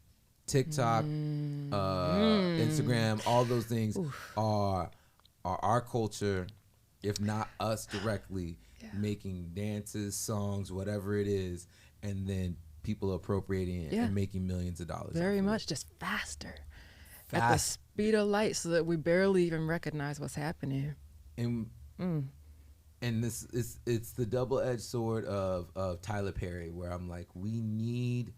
TikTok, Instagram, all those things are our culture, if not us directly. Making dances, songs, whatever it is, and then people appropriating it and making millions of dollars. Very much, just faster. At the speed of light, so that we barely even recognize what's happening. And this is it's the double-edged sword of Tyler Perry, where I'm like, we need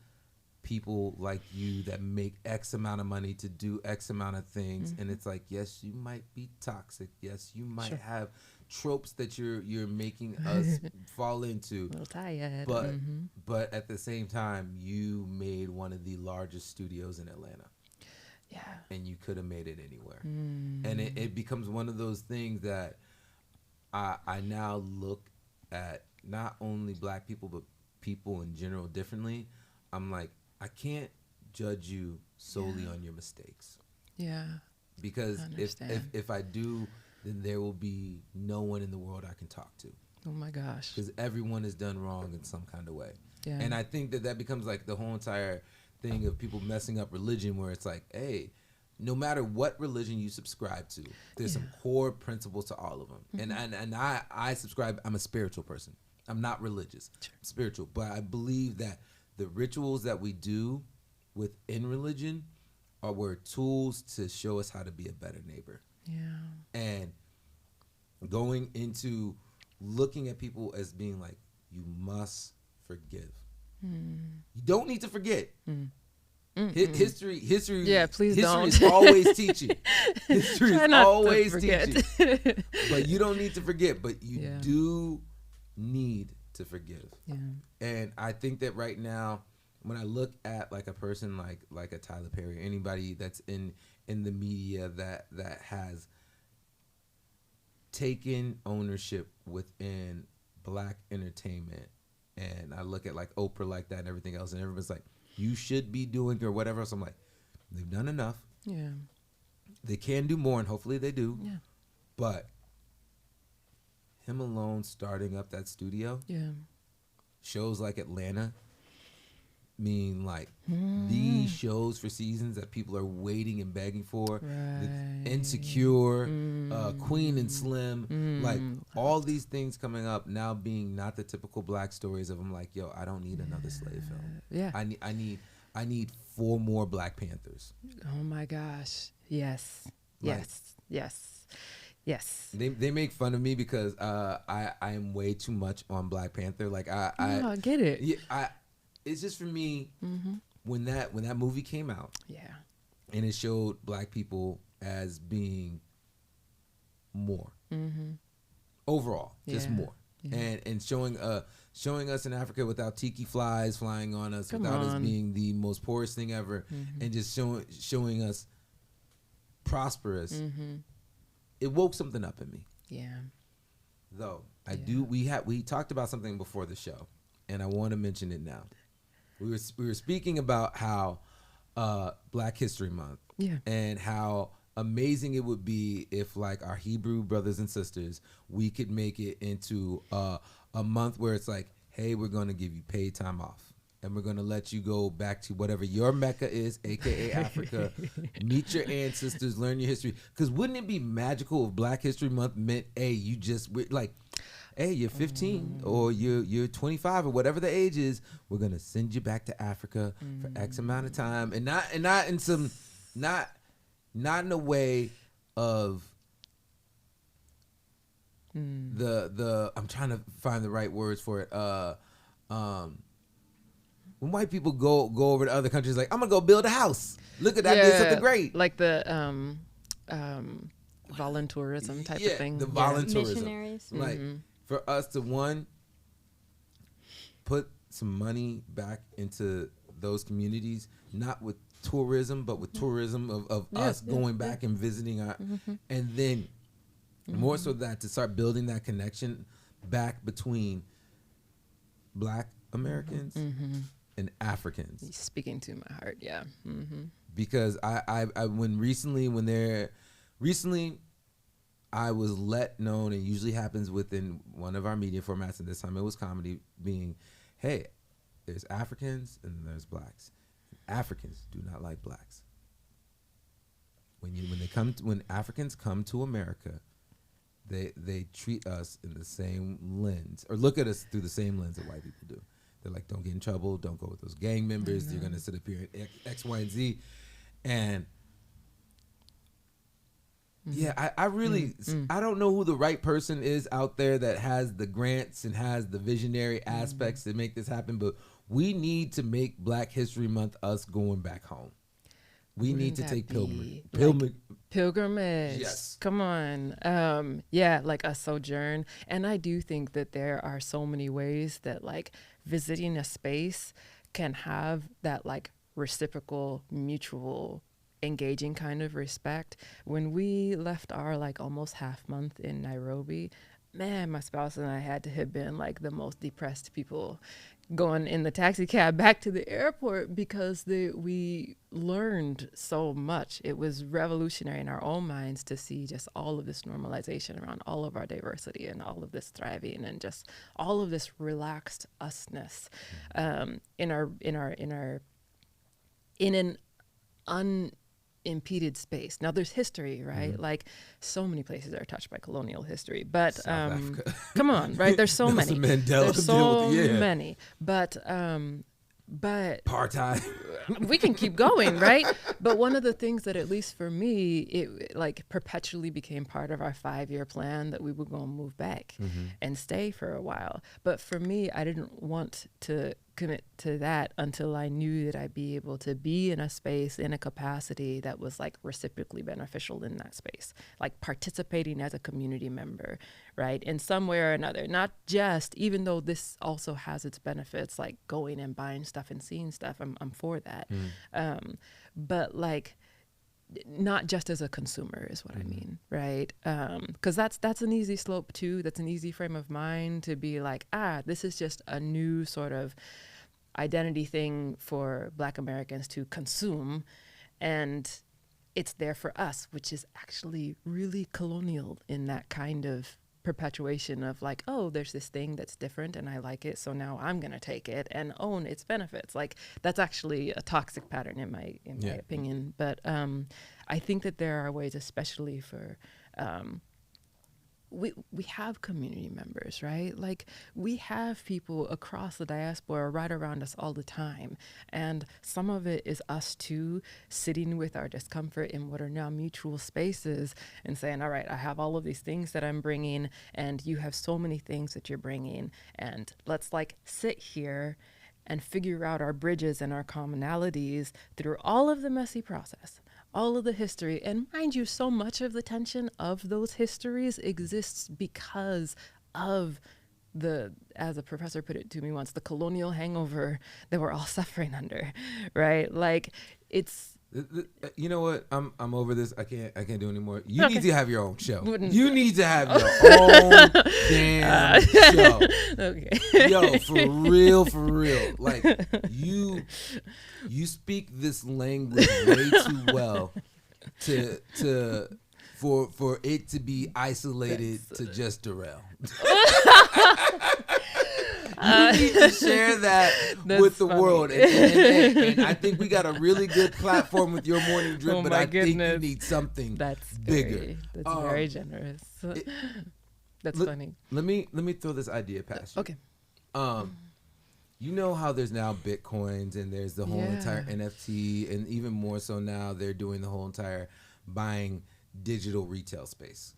people like you that make X amount of money to do X amount of things, and it's like, yes, you might be toxic, yes, you might have tropes that you're making us fall into. A little tired. But at the same time, you made one of the largest studios in Atlanta. Yeah. And you could have made it anywhere. And it becomes one of those things that I now look at not only black people, but people in general differently. I'm like, I can't judge you solely on your mistakes. Yeah. Because if I do, then there will be no one in the world I can talk to. Oh my gosh. Because everyone is done wrong in some kind of way. Yeah. And I think that becomes like the whole entire thing of people messing up religion, where it's like, hey, no matter what religion you subscribe to, there's some core principles to all of them. And I subscribe, I'm a spiritual person. I'm not religious, I'm spiritual. But I believe that the rituals that we do within religion were tools to show us how to be a better neighbor. Yeah. And going into looking at people as being like, you must forgive. You don't need to forget. History. Yeah, please history don't. is always teaching. History Try is not to always forget. teaching. But you don't need to forget. But you do need to forgive. Yeah. And I think that right now, when I look at like a person like a Tyler Perry, anybody that's in the media that has taken ownership within Black entertainment, and I look at like Oprah like that and everything else, and everyone's like, you should be doing or whatever else. I'm like, they've done enough. Yeah. They can do more, and hopefully they do. Yeah. But him alone starting up that studio. Yeah. Shows like Atlanta mean like these shows for seasons that people are waiting and begging for. Right. Insecure, Queen and Slim, like all these things coming up now being not the typical Black stories of I'm like, yo, I don't need another slave film. Yeah. I need 4 more Black Panthers. Oh my gosh. Yes. Like, yes. Yes. Yes. They make fun of me because I am way too much on Black Panther. Like I get it. Yeah, it's just for me when that movie came out. Yeah. And it showed Black people as being more overall, just more, and showing us in Africa without tiki flies flying on us, without us being the most poorest thing ever, and just showing us prosperous. It woke something up in me. Yeah. Though we talked about something before the show, and I want to mention it now. We were speaking about how Black History Month, and how amazing it would be if, like, our Hebrew brothers and sisters, we could make it into a month where it's like, hey, we're going to give you paid time off. And we're going to let you go back to whatever your Mecca is, a.k.a. Africa, meet your ancestors, learn your history. Because wouldn't it be magical if Black History Month meant, hey, you're 15 or you're 25 or whatever the age is, we're going to send you back to Africa for X amount of time. And not in some, not in a way of the I'm trying to find the right words for it. When white people go over to other countries, like, I'm gonna go build a house. Look at that, did something great. Like the voluntourism type of thing. The voluntourism. Missionaries. Like for us to put some money back into those communities, not with tourism, but with tourism of us going back and visiting our, and then more so that to start building that connection back between Black Americans and Africans. He's speaking to my heart, yeah. Because I recently I was let known, and usually happens within one of our media formats, and this time it was comedy, being, hey, there's Africans and there's Blacks. Africans do not like Blacks. When Africans come to America, they treat us in the same lens, or look at us through the same lens that white people do. They're like, don't get in trouble, don't go with those gang members, you're gonna sit up here at X, Y, and Z. And I really I don't know who the right person is out there that has the grants and has the visionary aspects to make this happen, but we need to make Black History Month us going back home. We need to take pilgrimage. Yes. Come on. Like a sojourn. And I do think that there are so many ways that, like, visiting a space can have that, like, reciprocal, mutual, engaging kind of respect. When we left our, like, almost half month in Nairobi, man, my spouse and I had to have been, like, the most depressed people going in the taxi cab back to the airport, because we learned so much. It was revolutionary in our own minds to see just all of this normalization around all of our diversity and all of this thriving and just all of this relaxed usness in an unimpeded space. Now there's history, right? Like, so many places are touched by colonial history, but come on, right? There's so many. There's so many, but apartheid. We can keep going, right? But one of the things that, at least for me, it like perpetually became part of our 5-year plan that we were going to move back and stay for a while. But for me, I didn't want to commit to that until I knew that I'd be able to be in a space, in a capacity that was like reciprocally beneficial in that space, like participating as a community member, right? In some way or another, not just, even though this also has its benefits, like going and buying stuff and seeing stuff, I'm for that. But like, not just as a consumer is what I mean, right? Because that's an easy slope too. That's an easy frame of mind to be like, this is just a new sort of identity thing for Black Americans to consume, and it's there for us, which is actually really colonial in that kind of perpetuation of like, oh, there's this thing that's different and I like it, so now I'm gonna take it and own its benefits. Like, that's actually a toxic pattern in my opinion. But I think that there are ways, especially for we have community members, right? Like, we have people across the diaspora right around us all the time. And some of it is us too, sitting with our discomfort in what are now mutual spaces and saying, all right, I have all of these things that I'm bringing and you have so many things that you're bringing. And let's like sit here and figure out our bridges and our commonalities through all of the messy process, all of the history. And mind you, so much of the tension of those histories exists because of the, as a professor put it to me once, the colonial hangover that we're all suffering under, right? Like, it's, you know what? I'm over this. I can't do anymore. You Okay. need to have your own show. You need to have your own damn show. okay. Yo, for real. Like, you speak this language way too well for it to be isolated to just Darrell. You need to share that with the funny. world. And I think we got a really good platform with your morning drip, Oh but my I think you goodness. need something That's bigger. That's very generous. That's funny. Let me throw this idea past you. Okay. You know how there's now Bitcoins and there's the whole Yeah. entire NFT, and even more so now they're doing the whole entire buying digital retail space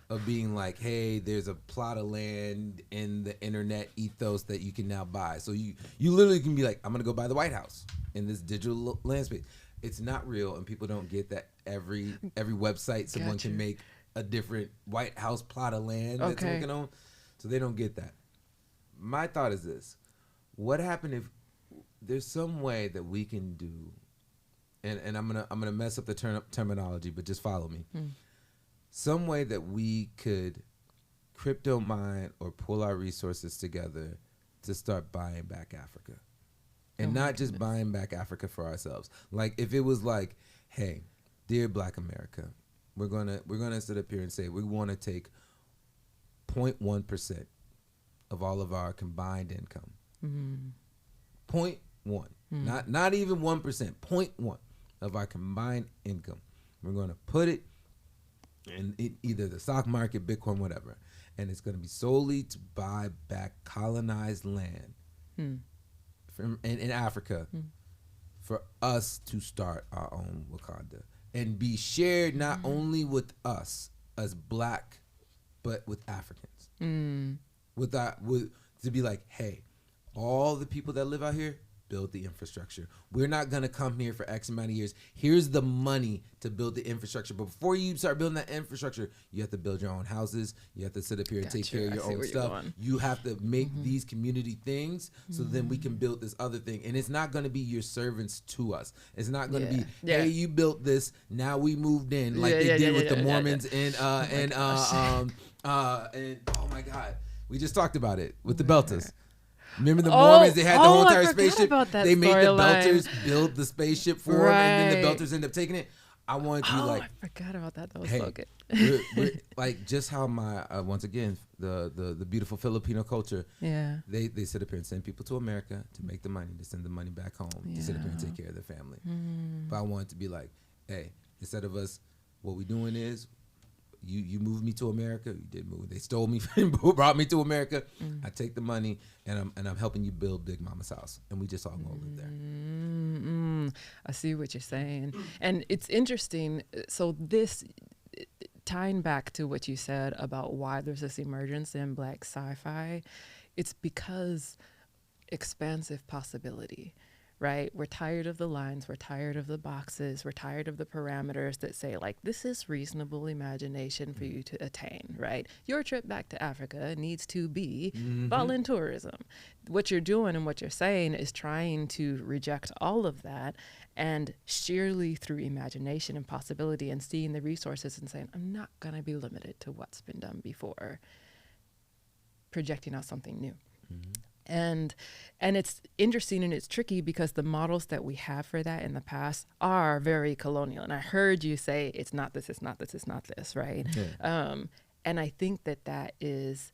of being like, hey, there's a plot of land in the internet ethos that you can now buy. So you literally can be like, I'm gonna go buy the White House in this digital land space. It's not real, and people don't get that every website someone Gotcha. can make a different White House plot of land that someone can own. So they don't get that. My thought is this: what happened if there's some way that we can do, and I'm gonna mess up the terminology, but just follow me. Some way that we could crypto mine or pull our resources together to start buying back Africa, and not just buying back Africa for ourselves. Like, if it was like, hey, dear Black America, we're gonna sit up here and say we want to take 0.1% of all of our combined income. 0.1, not even 1%, 0.1 of our combined income. We're going to put it in either the stock market, Bitcoin, whatever, and it's going to be solely to buy back colonized land from in Africa for us to start our own Wakanda and be shared not only with us as Black, but with Africans. To be like, hey, all the people that live out here, build the infrastructure. We're not going to come here for X amount of years. Here's the money to build the infrastructure. But before you start building that infrastructure, you have to build your own houses. You have to sit up here and take care of your own stuff. You have to make these community things so then we can build this other thing. And it's not going to be your servants to us. It's not going to be, hey, you built this, now we moved in, like they did with the Mormons and oh my God, we just talked about it with the Belters. Remember the Mormons? They had the whole entire spaceship. They made the Belters build the spaceship for them, and then the Belters ended up taking it. I wanted to be like, I forgot about that. That was hey, so good. we're, like, just how my once again the beautiful Filipino culture. Yeah. They sit up here and send people to America to make the money, to send the money back home, to sit up here and take care of their family. But I wanted to be like, hey, instead of us, what we doing is, you moved me to America. You did move. They stole me and brought me to America. I take the money and I'm helping you build Big Mama's house, and we just all gonna live there. I see what you're saying, and it's interesting. So this, tying back to what you said about why there's this emergence in Black sci-fi, it's because expansive possibility, right? We're tired of the lines, we're tired of the boxes, we're tired of the parameters that say like, this is reasonable imagination for you to attain, right? Your trip back to Africa needs to be voluntourism. What you're doing and what you're saying is trying to reject all of that and sheerly through imagination and possibility and seeing the resources and saying, I'm not gonna be limited to what's been done before, projecting out something new. And it's interesting and it's tricky because the models that we have for that in the past are very colonial. And I heard you say, it's not this, it's not this, it's not this, right? Yeah. And I think that's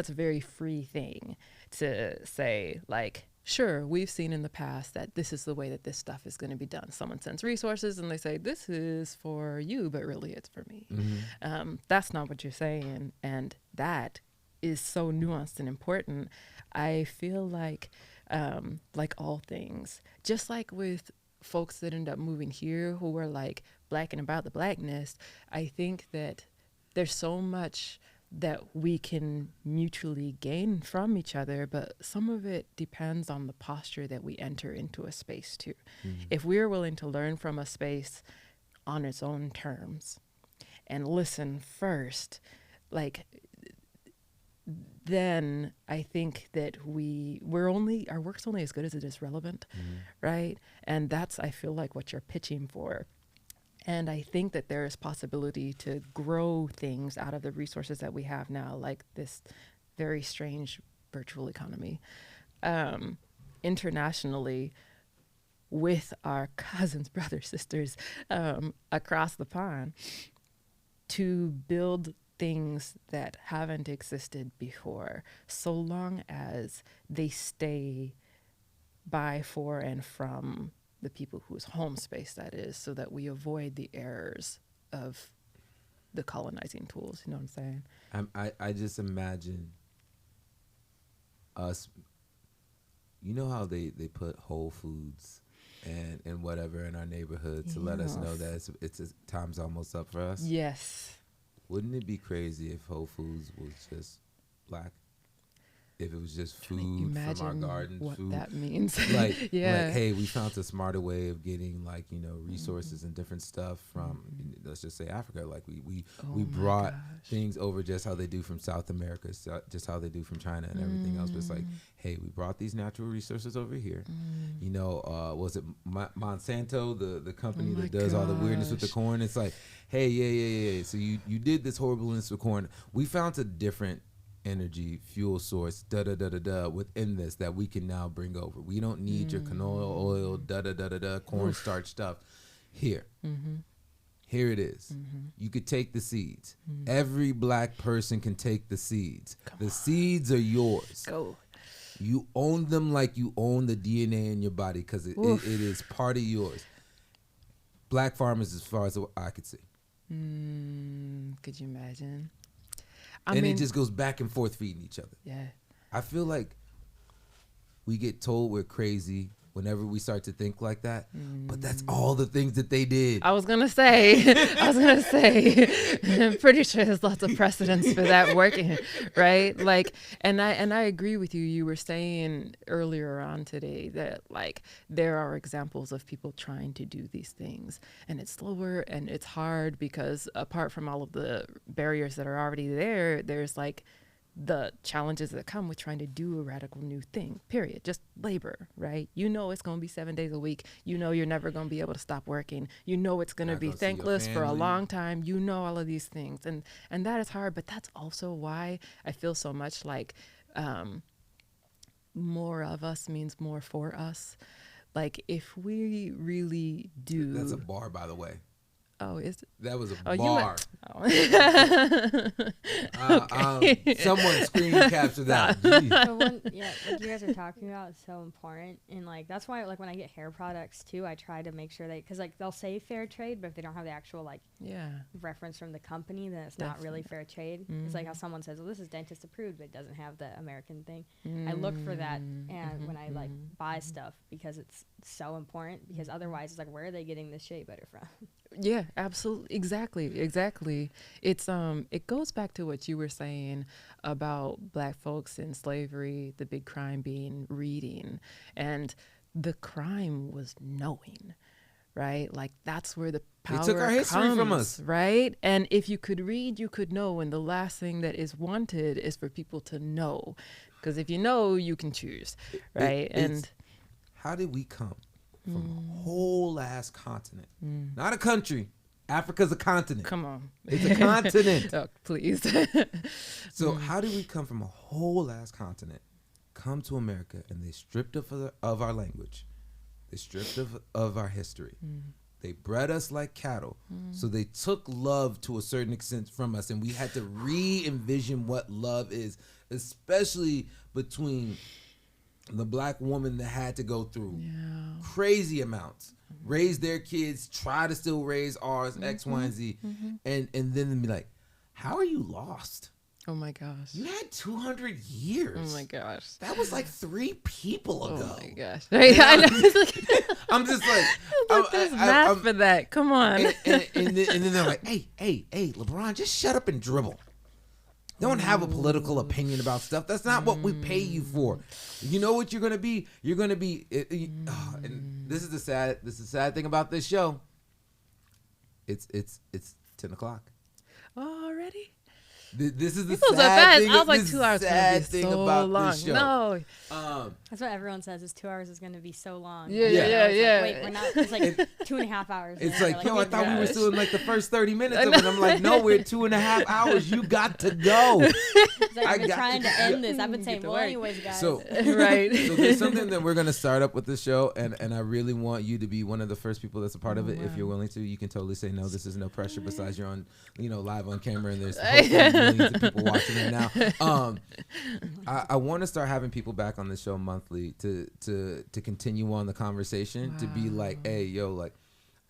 a very free thing to say, like, sure, we've seen in the past that this is the way that this stuff is going to be done. Someone sends resources and they say, this is for you, but really it's for me. That's not what you're saying. And that is so nuanced and important. I feel like all things, just like with folks that end up moving here who are like black and about the blackness, I think that there's so much that we can mutually gain from each other, but some of it depends on the posture that we enter into a space too. If we're willing to learn from a space on its own terms and listen first, like, then I think that our work's only as good as it is relevant, right? And that's, I feel like, what you're pitching for. And I think that there is possibility to grow things out of the resources that we have now, like this very strange virtual economy, internationally with our cousins, brothers, sisters across the pond to build things that haven't existed before, so long as they stay by, for, and from the people whose home space that is, so that we avoid the errors of the colonizing tools. You know what I'm saying? I just imagine us, you know how they put Whole Foods and whatever in our neighborhood to let us know that it's time's almost up for us? Yes. Wouldn't it be crazy if Whole Foods was just black? If it was just food from our garden, what food that means. like, hey, we found a smarter way of getting resources and different stuff from, let's just say Africa. Like we brought things over just how they do from South America, just how they do from China and everything else. But it's like, hey, we brought these natural resources over here. Was it Monsanto, the company that does all the weirdness with the corn? It's like, hey, yeah. So you did this horribleness with corn. We found a different energy fuel source within this that we can now bring over. We don't need your canola oil cornstarch stuff here. Here it is. You could take the seeds. Every black person can take the seeds. Seeds are yours. Go. You own them like you own the DNA in your body, because it is part of yours. Black farmers, as far as I could see. Could you imagine? It just goes back and forth feeding each other. Yeah. I feel like we get told we're crazy whenever we start to think like that, but that's all the things that they did. I was gonna say, I'm pretty sure there's lots of precedents for that working, right? Like, and I agree with you. You were saying earlier on today that like there are examples of people trying to do these things, and it's slower and it's hard because apart from all of the barriers that are already there, there's like the challenges that come with trying to do a radical new thing, period. Just labor, right? You know it's going to be 7 days a week. You know you're never going to be able to stop working. You know it's going to be thankless for a long time. You know all of these things. And that is hard, but that's also why I feel so much like more of us means more for us. Like if we really do... That's a bar, by the way. Oh, is it? That was a bar. Someone screen capture that. So what you guys are talking about is so important, and like that's why like when I get hair products too, I try to make sure because like they'll say fair trade, but if they don't have the actual reference from the company, then it's not really fair trade. It's like how someone says, "Well, this is dentist approved," but it doesn't have the American thing. I look for that, and when I like buy stuff, because it's so important, because otherwise it's like, where are they getting this shea butter from? Yeah, absolutely. Exactly. It's it goes back to what you were saying about Black folks in slavery, the big crime being reading, and the crime was knowing, right? Like that's where the power They took our history comes, from us, right? And if you could read, you could know, and the last thing that is wanted is for people to know, because if you know, you can choose, right? And how did we come from a whole ass continent, not a country? Africa's a continent. Come on, it's a continent. Oh, please. So how did we come from a whole ass continent, come to America, and they stripped of our language, they stripped of our history, they bred us like cattle, so they took love to a certain extent from us, and we had to re-envision what love is, especially between the Black woman that had to go through crazy amounts, raise their kids, try to still raise ours, X, Y, and Z, and then be like, how are you lost? Oh my gosh. You had 200 years. Oh my gosh. That was like 3 people ago. Oh my gosh. Right? I know. I'm just like, there's math for that. Come on. And then they're like, hey, LeBron, just shut up and dribble. Don't have a political opinion about stuff. That's not what we pay you for. You know what you're gonna be? You're gonna be. And this is the sad thing about this show. It's 10 o'clock Already? This is the sad sad thing. I was like 2 hours sad is thing so about long. this show. No. That's what everyone says, is 2 hours is going to be so long. Yeah. Like, wait, we're not. It's like 2.5 hours. It's like, yo, I thought we were still in like the first 30 minutes of it. And I'm like, no, we're 2.5 hours. You got to go. It's like, I've been trying to end this. I've been saying, well, anyways, guys. So, right. So there's something that we're going to start up with this show. And I really want you to be one of the first people that's a part of it. If you're willing to, you can totally say, no, this is no pressure. Besides, you're on, live on camera and there's hopefully millions of people watching it now. I want to start having people back on the show monthly to continue on the conversation, to be like, hey, yo, like,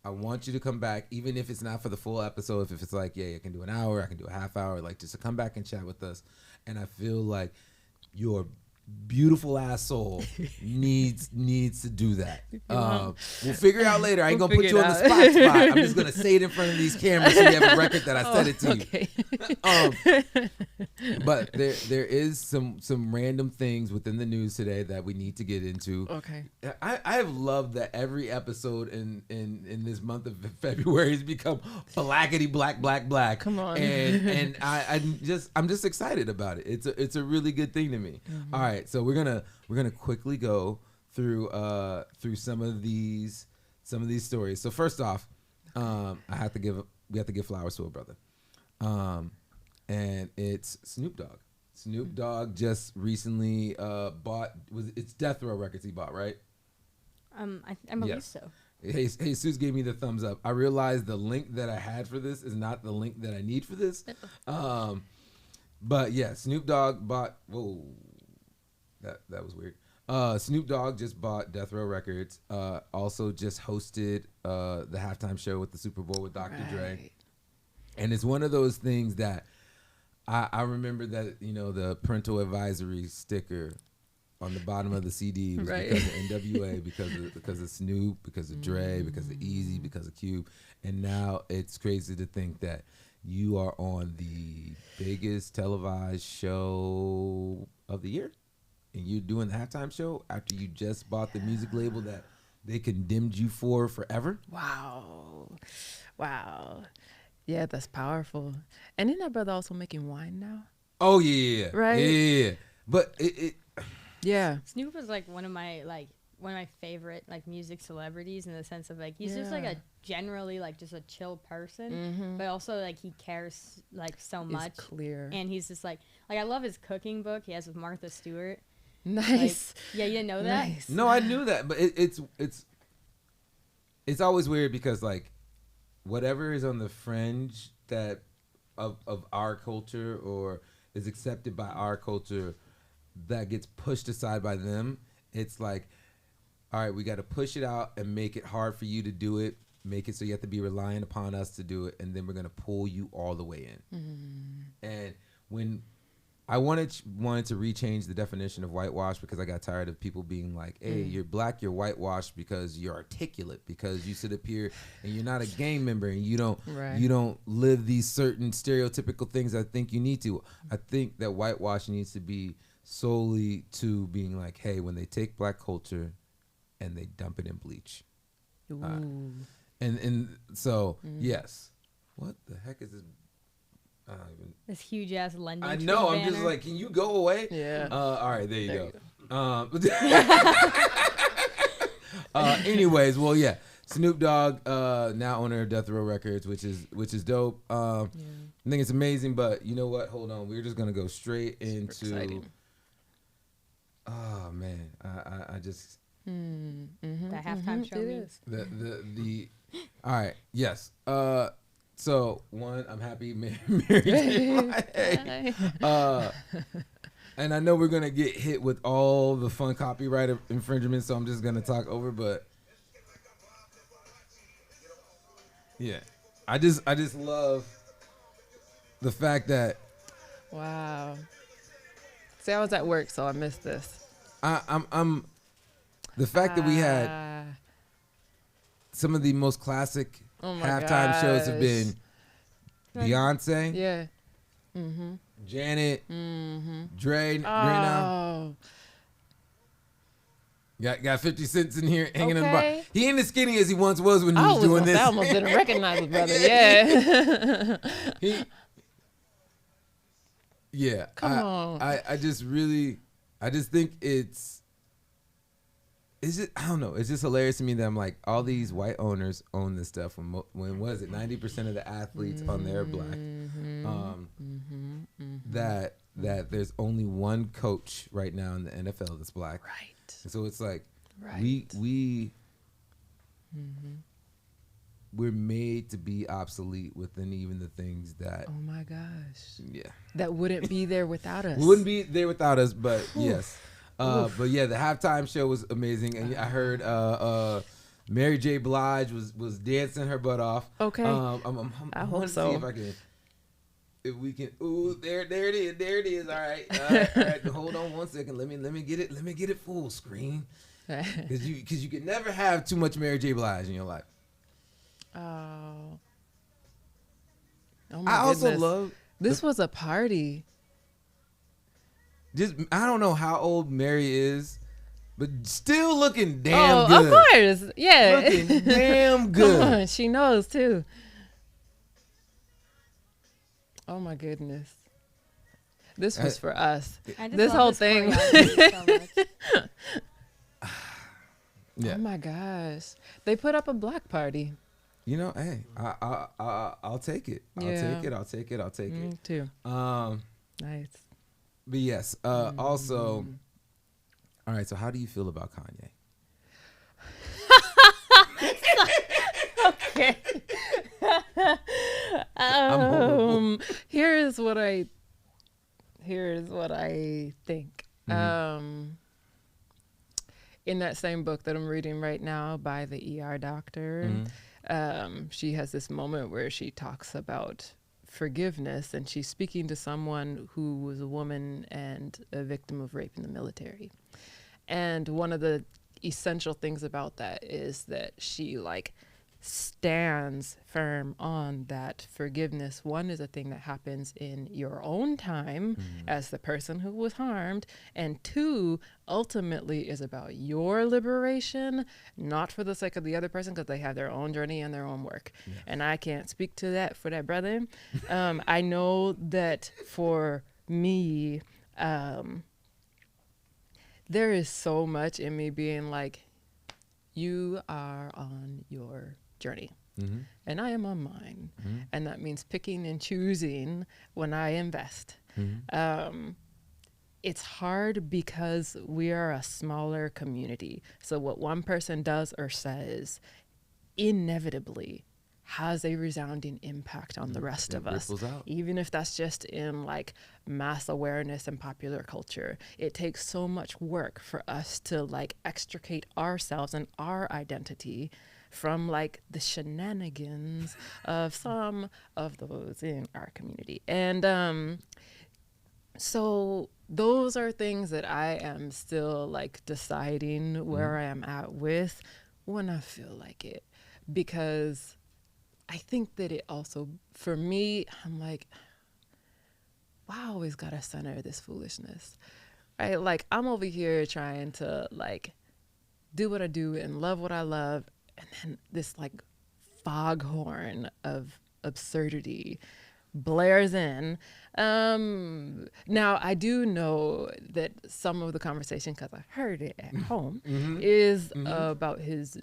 I want you to come back, even if it's not for the full episode. If it's like, yeah, I can do an hour, I can do a half hour, like just to come back and chat with us. And I feel like your beautiful ass soul needs to do that. We'll figure it out later. I ain't gonna put you on the spot. I'm just gonna say it in front of these cameras so you have a record that I said it to you. But there is some random things within the news today that we need to get into. Okay. I have loved that every episode in this month of February has become blackety black. Come on. And I'm just excited about it. It's a really good thing to me. All right. So we're gonna quickly go through some of these stories. So first off, we have to give flowers to a brother, and it's Snoop Dogg. Snoop Dogg just recently it's Death Row Records he bought, right? I believe so. Hey, Jesus gave me the thumbs up. I realized the link that I had for this is not the link that I need for this. But yeah, Snoop Dogg bought. Whoa. That was weird. Snoop Dogg just bought Death Row Records. Also just hosted the halftime show with the Super Bowl with Dr. Dre. And it's one of those things that I remember that, the parental advisory sticker on the bottom of the CD was because of NWA, because of Snoop, because of Dre, because of Easy, because of Cube. And now it's crazy to think that you are on the biggest televised show of the year. And you're doing the halftime show after you just bought the music label that they condemned you for forever? Wow. Yeah, that's powerful. And isn't that brother also making wine now? Oh, yeah. Right? Yeah. But yeah. Snoop is like one of my favorite like music celebrities, in the sense of like he's just like a generally like just a chill person, but also like he cares like so much. It's clear. And he's just like I love his cooking book he has with Martha Stewart. Nice. Like, yeah, you didn't know that? Nice. No, I knew that, but it's always weird because like whatever is on the fringe that of our culture or is accepted by our culture that gets pushed aside by them, it's like, all right, we got to push it out and make it hard for you to do it, make it so you have to be relying upon us to do it, and then we're going to pull you all the way in. And when I wanted to rechange the definition of whitewash because I got tired of people being like, hey, you're black, you're whitewashed because you're articulate, because you sit up here and you're not a gang member and you don't live these certain stereotypical things I think you need to. I think that whitewash needs to be solely to being like, hey, when they take black culture and they dump it in bleach. And so, yes. What the heck is this? This huge ass London. I know. I'm banner. just like, can you go away? Yeah. All right, there you go. Anyways, well, yeah. Snoop Dogg, now owner of Death Row Records, which is dope. I think it's amazing. But you know what? Hold on. We're just gonna go straight into. Oh man, I just. That halftime show. It is. The. All right. Yes. So one, I'm happy Mary J. And I know we're gonna get hit with all the fun copyright infringements, so I'm just gonna talk over. But yeah, I just love the fact that. Wow. See, I was at work, so I missed this. I'm the fact that we had some of the most classic. Halftime shows have been Beyonce, Janet, Dre now. Got 50 Cents in here hanging in the bar. He ain't as skinny as he once was when he was doing this. I almost didn't recognize his brother. Yeah. Come on. I just think I don't know. It's just hilarious to me that I'm like, all these white owners own this stuff. When was it? 90% of the athletes on there are black. That there's only one coach right now in the NFL that's black. Right. And so it's like, we're made to be obsolete within even the things that. Oh my gosh. Yeah. That wouldn't be there without us. Wouldn't be there without us, but yes. But yeah, the halftime show was amazing, and I heard Mary J. Blige was dancing her butt off. Okay, I hope so. See if we can. Ooh, there it is. All right. Hold on one second. Let me get it full screen, because you can never have too much Mary J. Blige in your life. Oh my I also goodness. love. This was a party. I don't know how old Mary is, but still looking damn good. Of course. Yeah. Looking damn good. Come on, she knows too. Oh my goodness. This was for us. This whole thing. So much. Yeah. Oh my gosh. They put up a black party. You know, hey, I'll take it. I'll take it. Me too. Nice. But yes, also, all right, so how do you feel about Kanye? Okay. Here's what I think. In that same book that I'm reading right now by the ER doctor, she has this moment where she talks about forgiveness, and she's speaking to someone who was a woman and a victim of rape in the military. And one of the essential things about that is that she stands firm on that forgiveness. One is a thing that happens in your own time as the person who was harmed, and two, ultimately is about your liberation, not for the sake of the other person, because they have their own journey and their own work. Yes. And I can't speak to that for that brother. I know that for me, there is so much in me being like, you are on your journey. And I am on mine. And that means picking and choosing when I invest. It's hard because we are a smaller community. So what one person does or says inevitably has a resounding impact on the rest of us. Even if that's just in mass awareness and popular culture. It takes so much work for us to extricate ourselves and our identity from the shenanigans of some of those in our community. And So those are things that I am still like deciding where I am at with when I feel like it, because I think that it also, for me, I'm like, why I always gotta center this foolishness, right? Like I'm over here trying to like do what I do and love what I love, and then this like foghorn of absurdity blares in. Now I do know that some of the conversation, because I heard it at home, is about his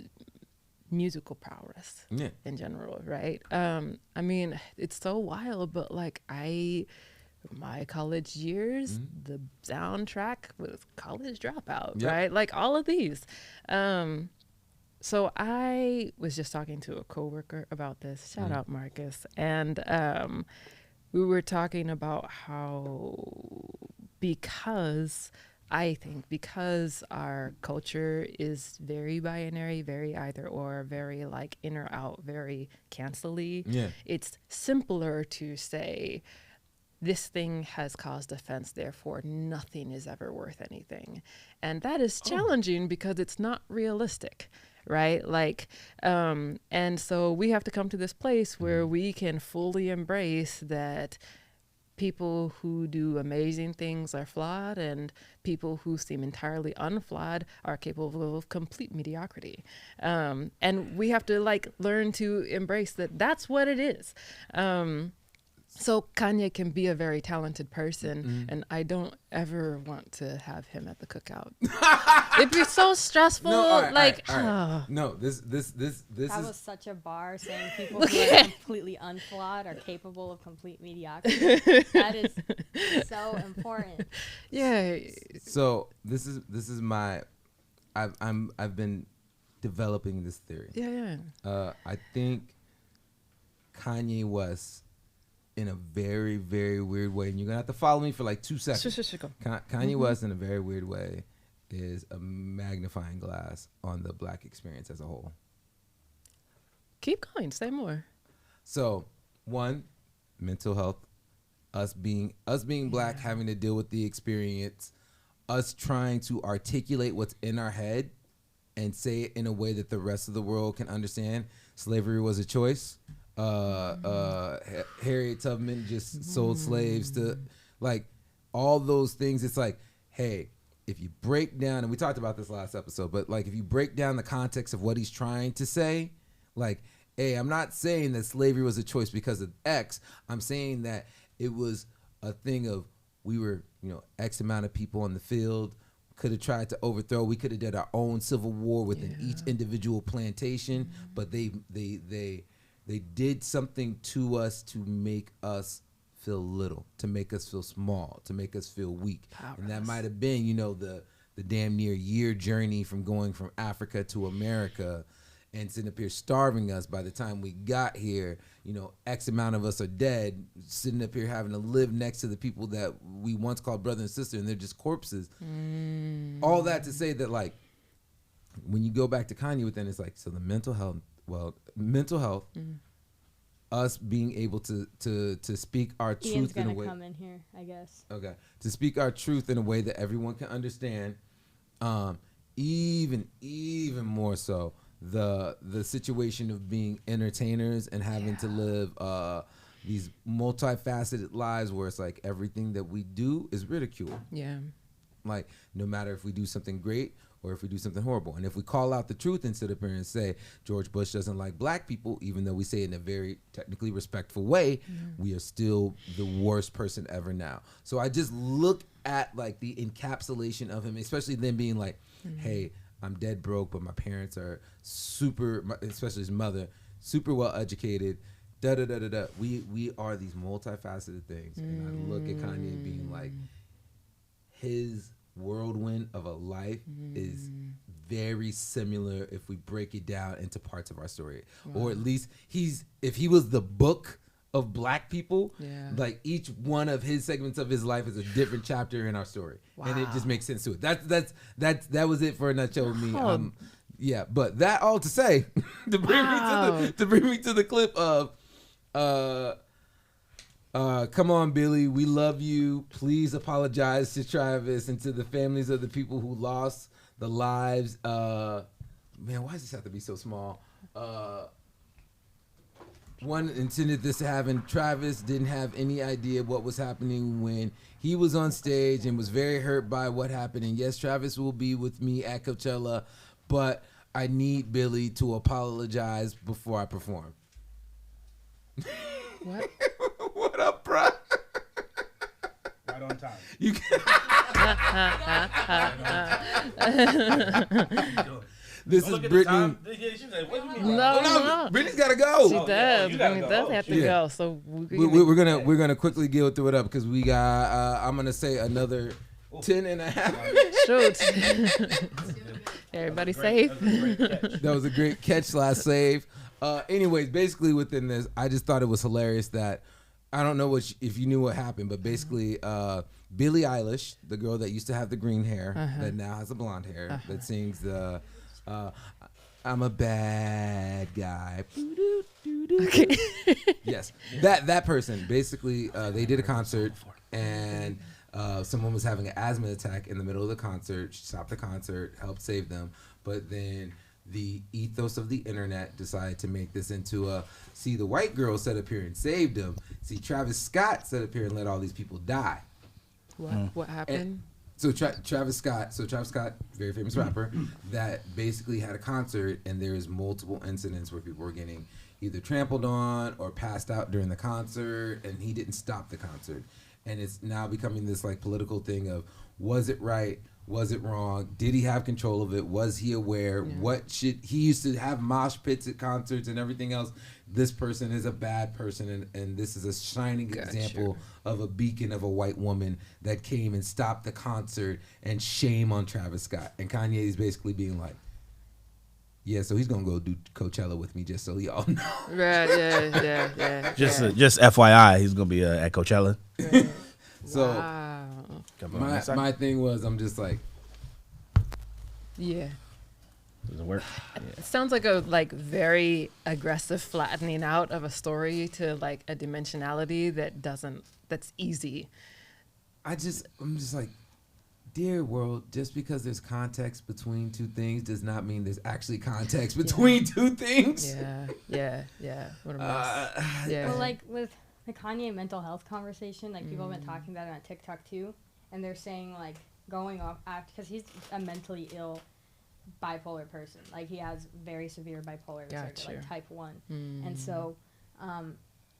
musical prowess in general, right? I mean, it's so wild, but like my college years, the soundtrack was College Dropout, right? Like all of these. So I was just talking to a coworker about this. Shout out Marcus. And we were talking about how because our culture is very binary, very either or, very like in or out, very cancel-y, it's simpler to say this thing has caused offense, therefore nothing is ever worth anything. And that is challenging because it's not realistic, right? Like, and so we have to come to this place where we can fully embrace that people who do amazing things are flawed, and people who seem entirely unflawed are capable of complete mediocrity. And we have to like learn to embrace that that's what it is. So Kanye can be a very talented person, and I don't ever want to have him at the cookout. It'd be so stressful. No, all right. No, this that was such a bar, saying people who are completely unflawed are capable of complete mediocrity. That is so important. Yeah. So this is my, I've been developing this theory. Yeah. I think Kanye West, in a very, very weird way, and you're gonna have to follow me for like 2 seconds. Sure. Kanye West, in a very weird way, is a magnifying glass on the Black experience as a whole. Keep going. Say more. So, one, mental health, us being Black, having to deal with the experience, us trying to articulate what's in our head and say it in a way that the rest of the world can understand. Slavery was a choice. Harriet Tubman just sold slaves to, like, all those things. It's like, hey, if you break down, and we talked about this last episode, but like if you break down the context of what he's trying to say, like, hey, I'm not saying that slavery was a choice because of X. I'm saying that it was a thing of, we were, X amount of people on the field, could have tried to overthrow. We could have did our own civil war within each individual plantation, but they did something to us to make us feel little, to make us feel small, to make us feel weak. Powerless. And that might have been, the damn near year journey from going from Africa to America and sitting up here starving us. By the time we got here, X amount of us are dead, sitting up here having to live next to the people that we once called brother and sister, and they're just corpses. All that to say that, like, when you go back to Kanye within, it's like, so the mental health, us being able to speak our truth in a way. Ian's gonna come in here, I guess. Okay, to speak our truth in a way that everyone can understand. Even more so, the situation of being entertainers and having to live these multifaceted lives where it's like everything that we do is ridicule. Yeah. Like, no matter if we do something great or if we do something horrible. And if we call out the truth and sit up here and say George Bush doesn't like Black people, even though we say it in a very technically respectful way, we are still the worst person ever now. So I just look at like the encapsulation of him, especially them being like, hey, I'm dead broke, but my parents are especially his mother, super well educated, da-da-da-da-da. We are these multifaceted things. And I look at Kanye being like, his whirlwind of a life is very similar if we break it down into parts of our story. Or at least if he was the book of Black people, like each one of his segments of his life is a different chapter in our story. And it just makes sense to it. That was it for a nutshell with me. Yeah, but that all to say, to bring me to the clip of Come on, Billy. We love you. Please apologize to Travis and to the families of the people who lost the lives. Man, why does this have to be so small? One intended this to happen. Travis didn't have any idea what was happening when he was on stage and was very hurt by what happened. And yes, Travis will be with me at Coachella, but I need Billy to apologize before I perform. What? What up, bro? Right on time. You This is Brittany. No. Brittany's gotta go. She does. Brittany does have to go. So we're gonna quickly get through it up because we got. I'm gonna say another 10 and a half. Shoot. Everybody safe. That was a great catch / save. Anyways, basically within this, I just thought it was hilarious that I don't know if you knew what happened, but basically Billie Eilish, the girl that used to have the green hair, that now has the blonde hair, that sings the I'm a bad guy. Okay. Yes, that person basically they did a concert and someone was having an asthma attack in the middle of the concert. She stopped the concert, helped save them, but then the ethos of the internet decided to make this into the white girl set up here and saved him. See, Travis Scott set up here and let all these people die. What happened? Travis Scott, very famous rapper, that basically had a concert and there's multiple incidents where people were getting either trampled on or passed out during the concert, and he didn't stop the concert. And it's now becoming this like political thing of, was it right? Was it wrong? Did he have control of it? Was he aware? Yeah. He used to have mosh pits at concerts and everything else. This person is a bad person, and this is a shining example of a beacon of a white woman that came and stopped the concert, and shame on Travis Scott. And Kanye is basically being like, yeah, so he's gonna go do Coachella with me, just so y'all know. Right, yeah. Just FYI, he's gonna be at Coachella. Right. So wow. my thing was, I'm just like, yeah. Doesn't work. It sounds like a very aggressive flattening out of a story to like a dimensionality that's easy. I'm just like, dear world, just because there's context between two things does not mean there's actually context between two things. Yeah. What a mess. Yeah. Well, like with the Kanye mental health conversation, like people have been talking about it on TikTok too, and they're saying like going off because he's a mentally ill bipolar person. Like he has very severe bipolar disorder, like type 1. And so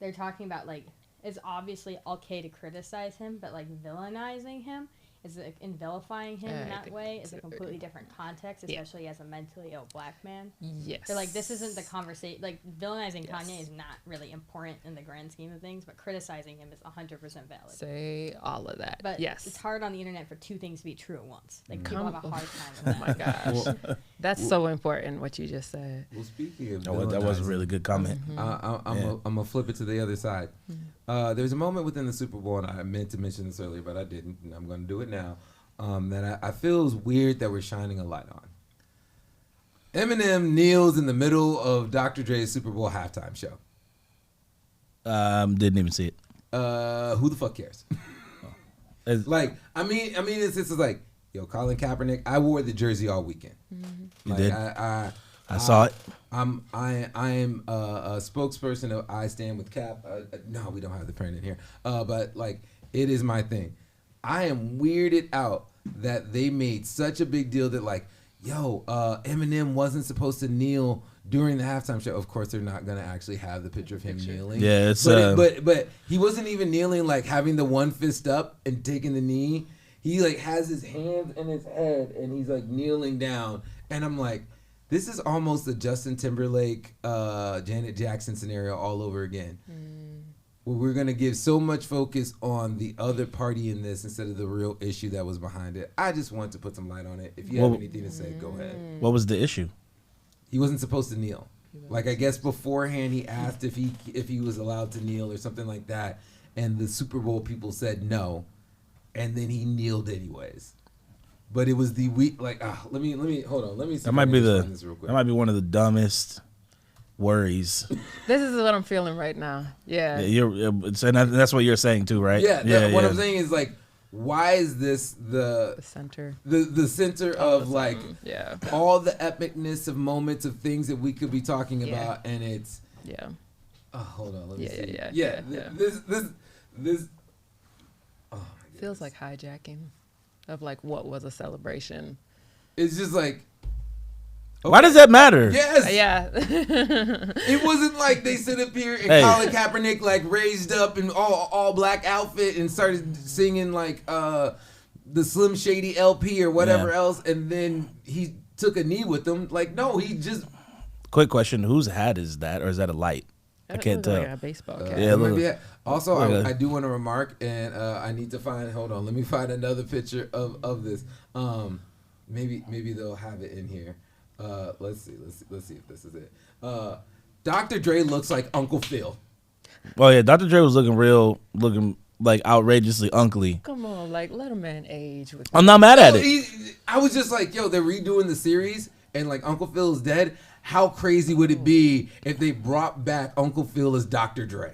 they're talking about like it's obviously okay to criticize him, but like villainizing him is like, and vilifying him in that way is a completely different context, especially as a mentally ill black man. Yes. So like this isn't the conversation. Like villainizing Kanye is not really important in the grand scheme of things, but criticizing him is 100% valid. Say all of that. But yes, it's hard on the internet for two things to be true at once. Like people have a hard time with that. Oh my gosh, that's so important what you just said. Well, speaking of that was a really good comment. I'm gonna flip it to the other side. There's a moment within the Super Bowl, and I meant to mention this earlier, but I didn't, and I'm gonna do it now. That I feel is weird that we're shining a light on. Eminem kneels in the middle of Dr. Dre's Super Bowl halftime show. Didn't even see it. Who the fuck cares? Like, I mean, it's like, yo, Colin Kaepernick. I wore the jersey all weekend. You did? I saw it. I am a spokesperson of I Stand with Cap. No, we don't have the print in here. But like, it is my thing. I am weirded out that they made such a big deal that like, yo, Eminem wasn't supposed to kneel during the halftime show. Of course, they're not gonna actually have the picture of him kneeling. Yeah, it's but he wasn't even kneeling, like having the one fist up and taking the knee. He like has his hands in his head and he's like kneeling down. And I'm like, this is almost the Justin Timberlake, Janet Jackson scenario all over again. Where we're going to give so much focus on the other party in this instead of the real issue that was behind it. I just want to put some light on it. If you have anything to say, go ahead. What was the issue? He wasn't supposed to kneel. Like, I guess beforehand he asked if he was allowed to kneel or something like that. And the Super Bowl people said no. And then he kneeled anyways. But it was the week, like, let me hold on. Let me see. That might be one of the dumbest worries. This is what I'm feeling right now. Yeah. And that's what you're saying too, right? Yeah. What I'm saying is like, why is this the center? The center of like all the epicness of moments of things that we could be talking about, and it's Oh, hold on. Let me see. Yeah. This. Oh my feels like hijacking of like what was a celebration. It's just like. Okay. Why does that matter? Yes. Yeah. It wasn't like they sit up here and Colin Kaepernick like raised up in all black outfit and started singing like the Slim Shady LP or whatever else, and then he took a knee with them. Like, no, he just. Quick question: whose hat is that, or is that a light? I can't tell. Like a baseball cap. Also, I do want to remark, and I need to find. Hold on, let me find another picture of this. Maybe they'll have it in here. Let's see if this is it. Dr. Dre looks like Uncle Phil. Oh yeah, Dr. Dre was looking like outrageously uncly. Come on, like let a man age. I'm not mad at it. I was just like, yo, they're redoing the series, and like Uncle Phil is dead. How crazy would it be if they brought back Uncle Phil as Dr. Dre?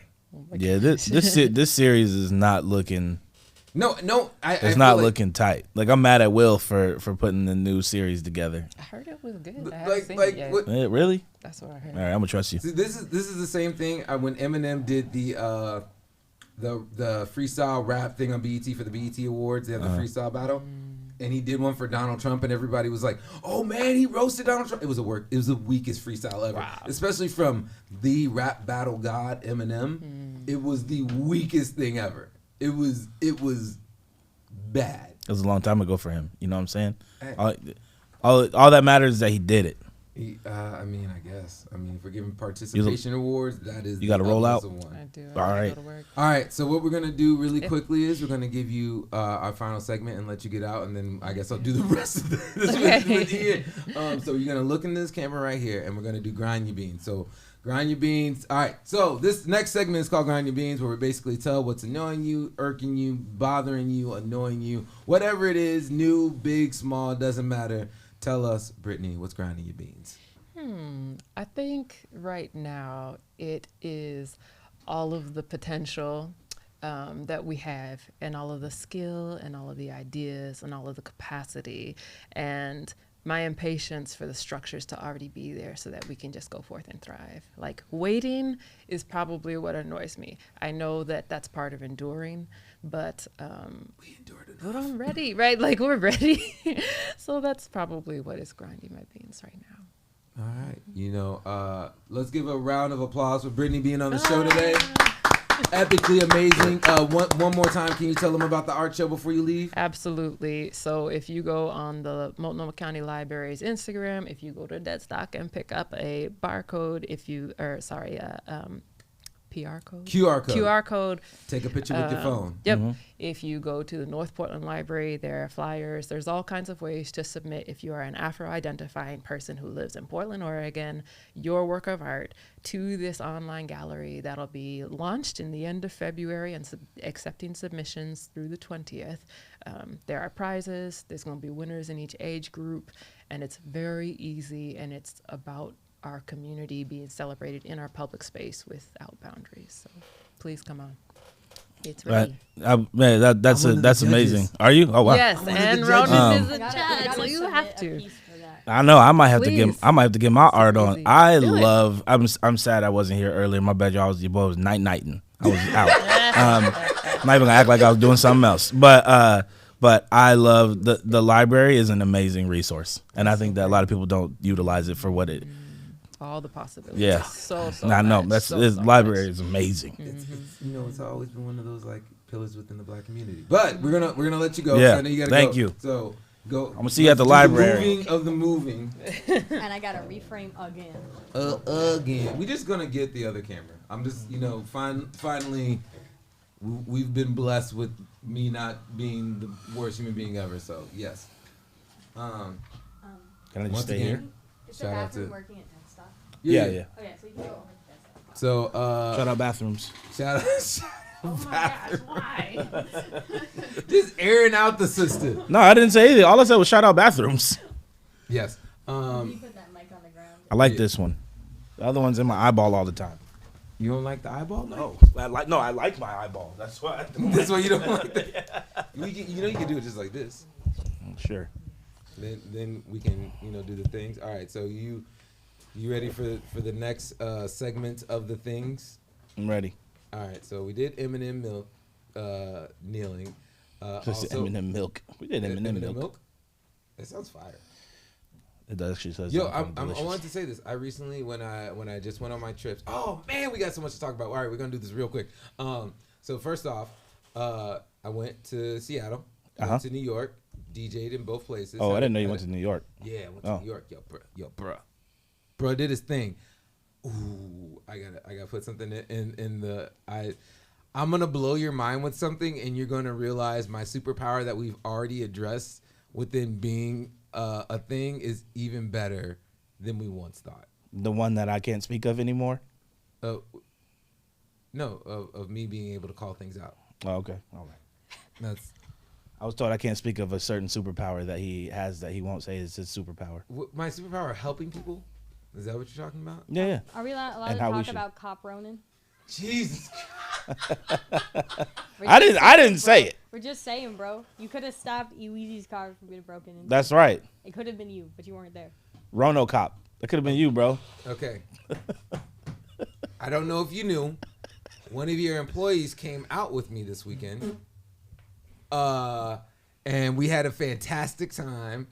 Yeah, this series is not looking. No, it's not looking tight. Like I'm mad at Will for putting the new series together. I heard it was good. I haven't seen it yet. Really? That's what I heard. All right, I'm gonna trust you. See, this is the same thing when Eminem did the freestyle rap thing on BET for the BET Awards. They have the freestyle battle, and he did one for Donald Trump, and everybody was like, "Oh man, he roasted Donald Trump." It was the weakest freestyle ever, especially from the rap battle god Eminem. It was the weakest thing ever. It was bad. It was a long time ago for him. You know what I'm saying? All that matters is that he did it. I mean, I guess. I mean, for giving participation awards, that is. You got to roll out. I do. All right. All right. So what we're gonna do really quickly is we're gonna give you our final segment and let you get out, and then I guess I'll do the rest of this with Ian. So you're gonna look in this camera right here, and we're gonna do grind your beans. So. Grind your beans. All right. So this next segment is called Grind Your Beans, where we basically tell what's annoying you, irking you, bothering you, annoying you, whatever it is, new, big, small, doesn't matter. Tell us, Brittany, what's grinding your beans? I think right now it is all of the potential that we have, and all of the skill, and all of the ideas, and all of the capacity, and my impatience for the structures to already be there so that we can just go forth and thrive. Like waiting is probably what annoys me. I know that that's part of enduring, but we endured enough. But I'm ready, right? Like we're ready. So that's probably what is grinding my beans right now. All right. Let's give a round of applause for Brittany being on the show today. Epically amazing. One more time, can you tell them about the art show before you leave? Absolutely. So if you go on the Multnomah County Library's Instagram, if you go to Deadstock and pick up a barcode, PR code? QR code. Take a picture with your phone. Yep. Mm-hmm. If you go to the North Portland Library, there are flyers. There's all kinds of ways to submit if you are an Afro-identifying person who lives in Portland, Oregon, your work of art to this online gallery that'll be launched in the end of February and accepting submissions through the 20th. There are prizes. There's going to be winners in each age group, and it's very easy, and it's about our community being celebrated in our public space without boundaries. So please come on. It's ready. Man, that's amazing. Are you? Oh wow. Yes, and Ronan is a judge, so you have to. I know. I might have to get my art on. I'm sad I wasn't here earlier. My bad, y'all. Your boy was nighting. I was out. I'm not even gonna act like I was doing something else. But I love the library is an amazing resource, and I think that a lot of people don't utilize it for what it. All the possibilities. Yeah. So I know. This library is amazing. It's always been one of those like pillars within the black community. But we're gonna let you go. Yeah. I know you gotta Thank go. you. So go. I'm gonna see you at the library. The moving. And I gotta reframe again. Again. We're just gonna get the other camera. I'm just finally we've been blessed with me not being the worst human being ever. So yes. Can I just stay here? Is the bathroom working at Deadstock? Yeah. Okay, so you can go over to Deadstock. So shout out bathrooms. Shout out. Oh my gosh, why? Just airing out the system. No, I didn't say anything. All I said was shout out bathrooms. Yes. You put that mic on the ground. I like this one. The other one's in my eyeball all the time. You don't like the eyeball? No, I like my eyeball. That's why. That's why you don't like that. You know you can do it just like this. Sure. Then we can do the things. All right. So you ready for the next segment of the things? I'm ready. All right. So we did M&M milk kneeling. M&M milk. We did M&M milk. That sounds fire. It actually says. Yo, I wanted to say this. I recently, when I just went on my trips. Oh man, we got so much to talk about. All right, we're gonna do this real quick. So first off, I went to Seattle, went to New York, DJ'd in both places. Oh, I didn't know you went to New York. Yeah, I went to New York. Yo, bro did his thing. Ooh, I gotta put something in the. I'm gonna blow your mind with something, and you're gonna realize my superpower that we've already addressed within being a thing is even better than we once thought. The one that I can't speak of anymore? No, of me being able to call things out. Oh, okay. All right. I was told I can't speak of a certain superpower that he has that he won't say is his superpower. My superpower, helping people? Is that what you're talking about? Yeah. Are we allowed to talk about Cop Ronan? Jesus. I didn't say it. We're just saying, bro. You could have stopped Eweezy's car from being broken into. That's right. It could have been you, but you weren't there. Rono Cop. That could have been you, bro. Okay. I don't know if you knew. One of your employees came out with me this weekend. And we had a fantastic time.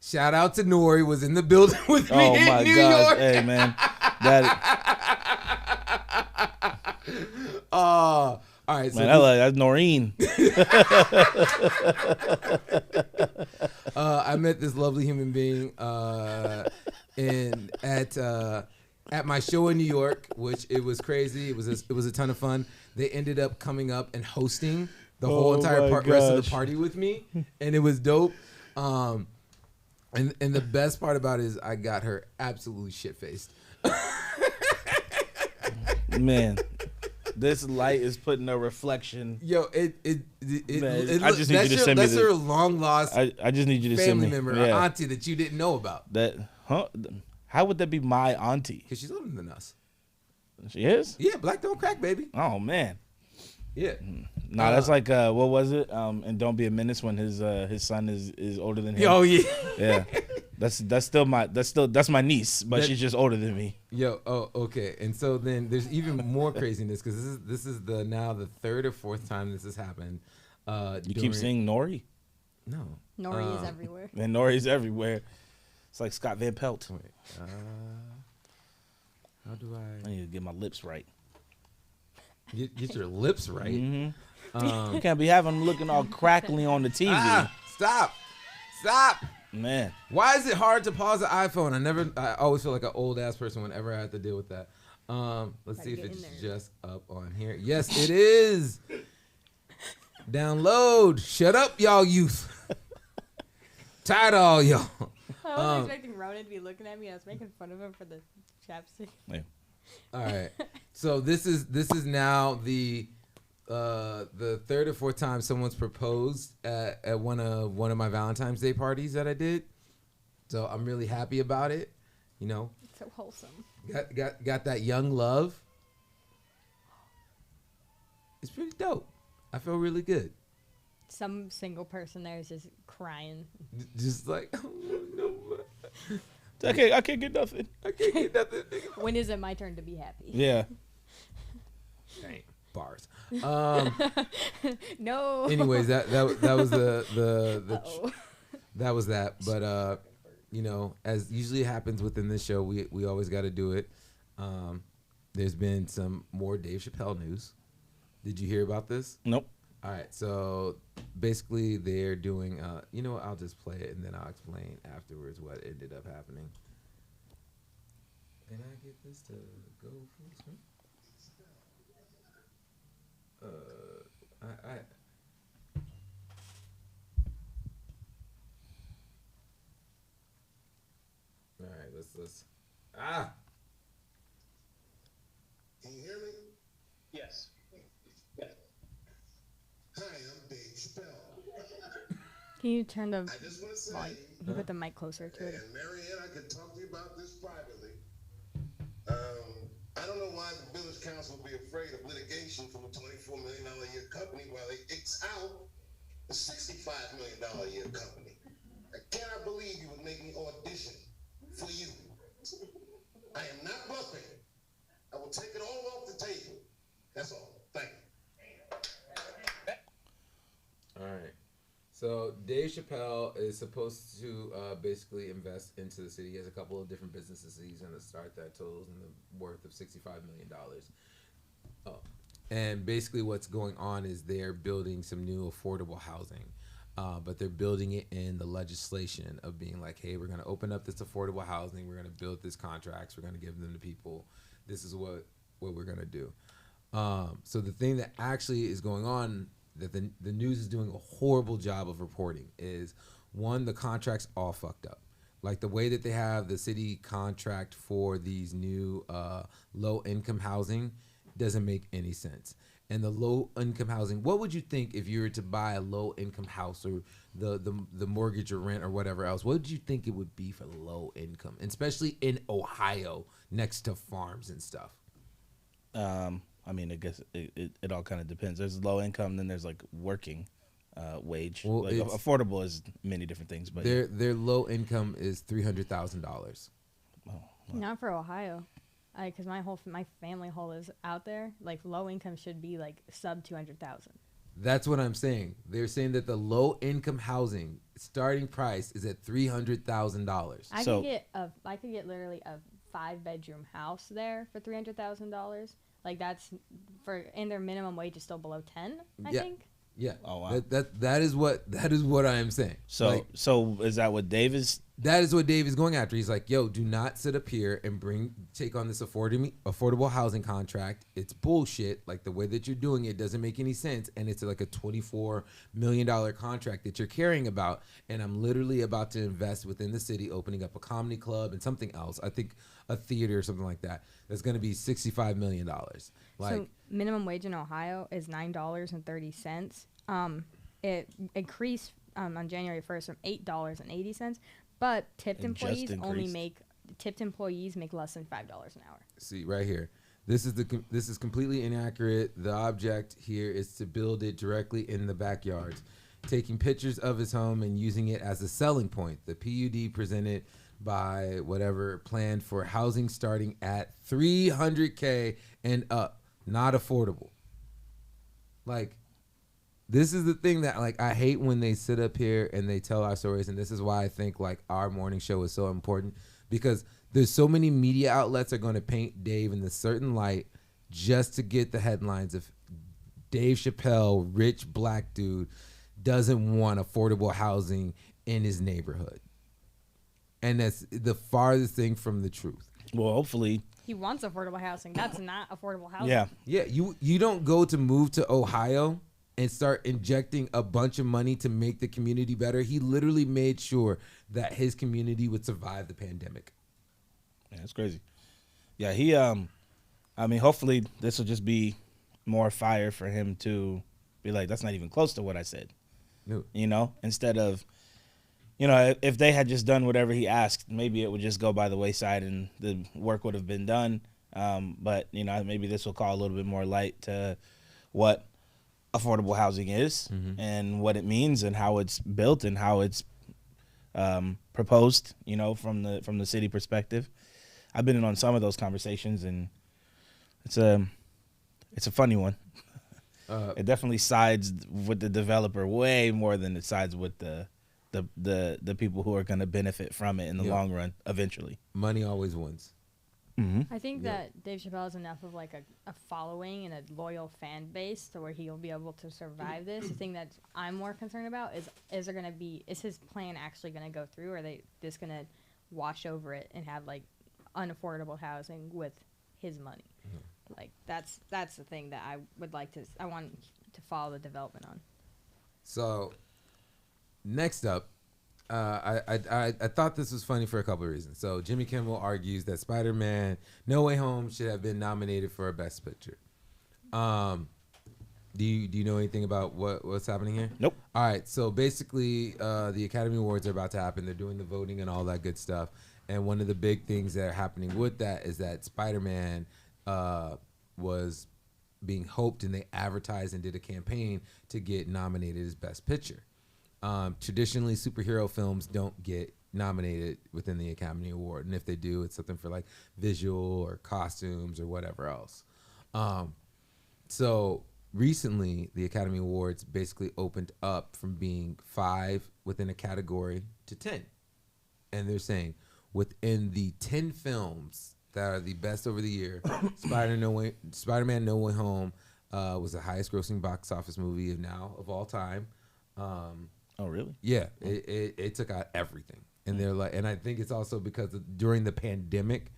Shout out to Nori, was in the building with me in New York. Hey, man. All right, so man, that's Noreen. I met this lovely human being at my show in New York, which it was crazy. It was a ton of fun. They ended up coming up and hosting the whole entire rest of the party with me, and it was dope. And the best part about it is I got her absolutely shit-faced. Man, this light is putting a reflection. Yo, I just need you to send me that's her long lost. I just need you to send me family member, or auntie that you didn't know about. How would that be my auntie? Because she's older than us. She is? Yeah, black don't crack, baby. Oh man. Yeah. Nah, that's like what was it? And Don't Be a Menace when his son is older than him. Oh yeah. Yeah. That's my niece, but she's just older than me. Yo, okay. And so then there's even more craziness because this is now the third or fourth time this has happened. You keep saying Nori? No. Nori is everywhere. And Nori's everywhere. It's like Scott Van Pelt. Wait, how do I need to get my lips right. Get your lips right. Mm-hmm. You can't be having them looking all crackly on the TV. Stop. Man. Why is it hard to pause the iPhone? I always feel like an old ass person whenever I have to deal with that. Let's see if it's just up on here. Yes, it is. Download. Shut up, y'all youth. Tired of all y'all. I was expecting Ronan to be looking at me. I was making fun of him for the chapstick. Yeah. All right. So this is now the third or fourth time someone's proposed at one of my Valentine's Day parties that I did. So I'm really happy about it. You know. It's so wholesome. Got that young love. It's pretty dope. I feel really good. Some single person there is just crying. Just like, oh, no. I can't get nothing. I can't get nothing. When is it my turn to be happy? Yeah. Dang, bars. No. Anyways, that was that was that. But you know, as usually happens within this show, we always got to do it. There's been some more Dave Chappelle news. Did you hear about this? Nope. All right, so basically they're doing, you know what, I'll just play it and then I'll explain afterwards what ended up happening. Can I get this to go full screen? All right, let's. Can you hear me? Yes. Hi, I'm Dave Chappelle. Can you turn the I just want to say, volume? You put the mic closer to it. And Marianne, I can talk to you about this privately. I don't know why the village council would be afraid of litigation from a $24 million a year company while they X out a $65 million a year company. I cannot believe you would make me audition for you. I am not bluffing. I will take it all off the table. That's all. Thank you. All right. So Dave Chappelle is supposed to basically invest into the city. He has a couple of different businesses that he's going to start that totals in the worth of $65 million. Oh. And basically what's going on is they're building some new affordable housing. But they're building it in the legislation of being like, hey, we're going to open up this affordable housing. We're going to build this contracts. We're going to give them to people. This is what we're going to do. So the thing that actually is going on that the news is doing a horrible job of reporting is, one, the contracts all fucked up. Like the way that they have the city contract for these new low-income housing doesn't make any sense. And the low-income housing, what would you think if you were to buy a low-income house or the mortgage or rent or whatever else? What would you think it would be for low income, especially in Ohio next to farms and stuff? I mean, I guess it all kind of depends. There's low income, then there's like working wage. Well, like affordable is many different things, but their low income is $300,000. Oh, Not for Ohio, because my family whole is out there. Like low income should be like sub 200,000. That's what I'm saying. They're saying that the low income housing starting price is at $300,000. I could get literally a 5-bedroom house there for $300,000. Like that's and their minimum wage is still below 10, I think. Yeah. Oh wow. That is what I am saying. So is that what Dave is? That is what Dave is going after. He's like, yo, do not sit up here and take on this affordable housing contract. It's bullshit. Like the way that you're doing it doesn't make any sense. And it's like a $24 million contract that you're caring about. And I'm literally about to invest within the city, opening up a comedy club and something else. I think a theater or something like that. That's going to be $65 million. Like, so minimum wage in Ohio is $9.30. It increased on January 1st from $8.80. But tipped employees make less than $5 an hour. See right here, this is completely inaccurate. The object here is to build it directly in the backyards, taking pictures of his home and using it as a selling point. The PUD presented by whatever planned for housing starting at $300K and up, not affordable. Like. This is the thing that, like, I hate when they sit up here and they tell our stories, and this is why I think, like, our morning show is so important, because there's so many media outlets are going to paint Dave in a certain light just to get the headlines of Dave Chappelle, rich black dude, doesn't want affordable housing in his neighborhood. And that's the farthest thing from the truth. Well, hopefully. He wants affordable housing. That's not affordable housing. Yeah. Yeah, you don't go to move to Ohio and start injecting a bunch of money to make the community better. He literally made sure that his community would survive the pandemic. Yeah, that's crazy. Yeah, he I mean, hopefully this will just be more fire for him to be like, that's not even close to what I said. No. You know, instead of, you know, if they had just done whatever he asked, maybe it would just go by the wayside and the work would have been done. But, you know, maybe this will call a little bit more light to what affordable housing is and what it means and how it's built and how it's proposed, you know, from the city perspective. I've been in on some of those conversations, and it's a funny one. It definitely sides with the developer way more than it sides with the people who are going to benefit from it in the long run eventually. Money always wins. I think that Dave Chappelle has enough of like a following and a loyal fan base to where he'll be able to survive this. The thing that I'm more concerned about is his plan actually going to go through, or are they just going to wash over it and have like unaffordable housing with his money? Like that's the thing that I want to follow the development on. So next up, I thought this was funny for a couple of reasons. So Jimmy Kimmel argues that Spider-Man No Way Home should have been nominated for a Best Picture. Do you know anything about what's happening here? Nope. All right. So basically, the Academy Awards are about to happen. They're doing the voting and all that good stuff. And one of the big things that are happening with that is that Spider-Man was being hoped, and they advertised and did a campaign to get nominated as Best Picture. Traditionally, superhero films don't get nominated within the Academy Award, and if they do, it's something for like visual or costumes or whatever else. So recently, the Academy Awards basically opened up from being 5 within a category to 10, and they're saying within the 10 films that are the best over the year, Spider-Man No Way Home was the highest grossing box office movie of all time. Oh, really? Yeah, it took out everything. And they're like, and I think it's also because during the pandemic,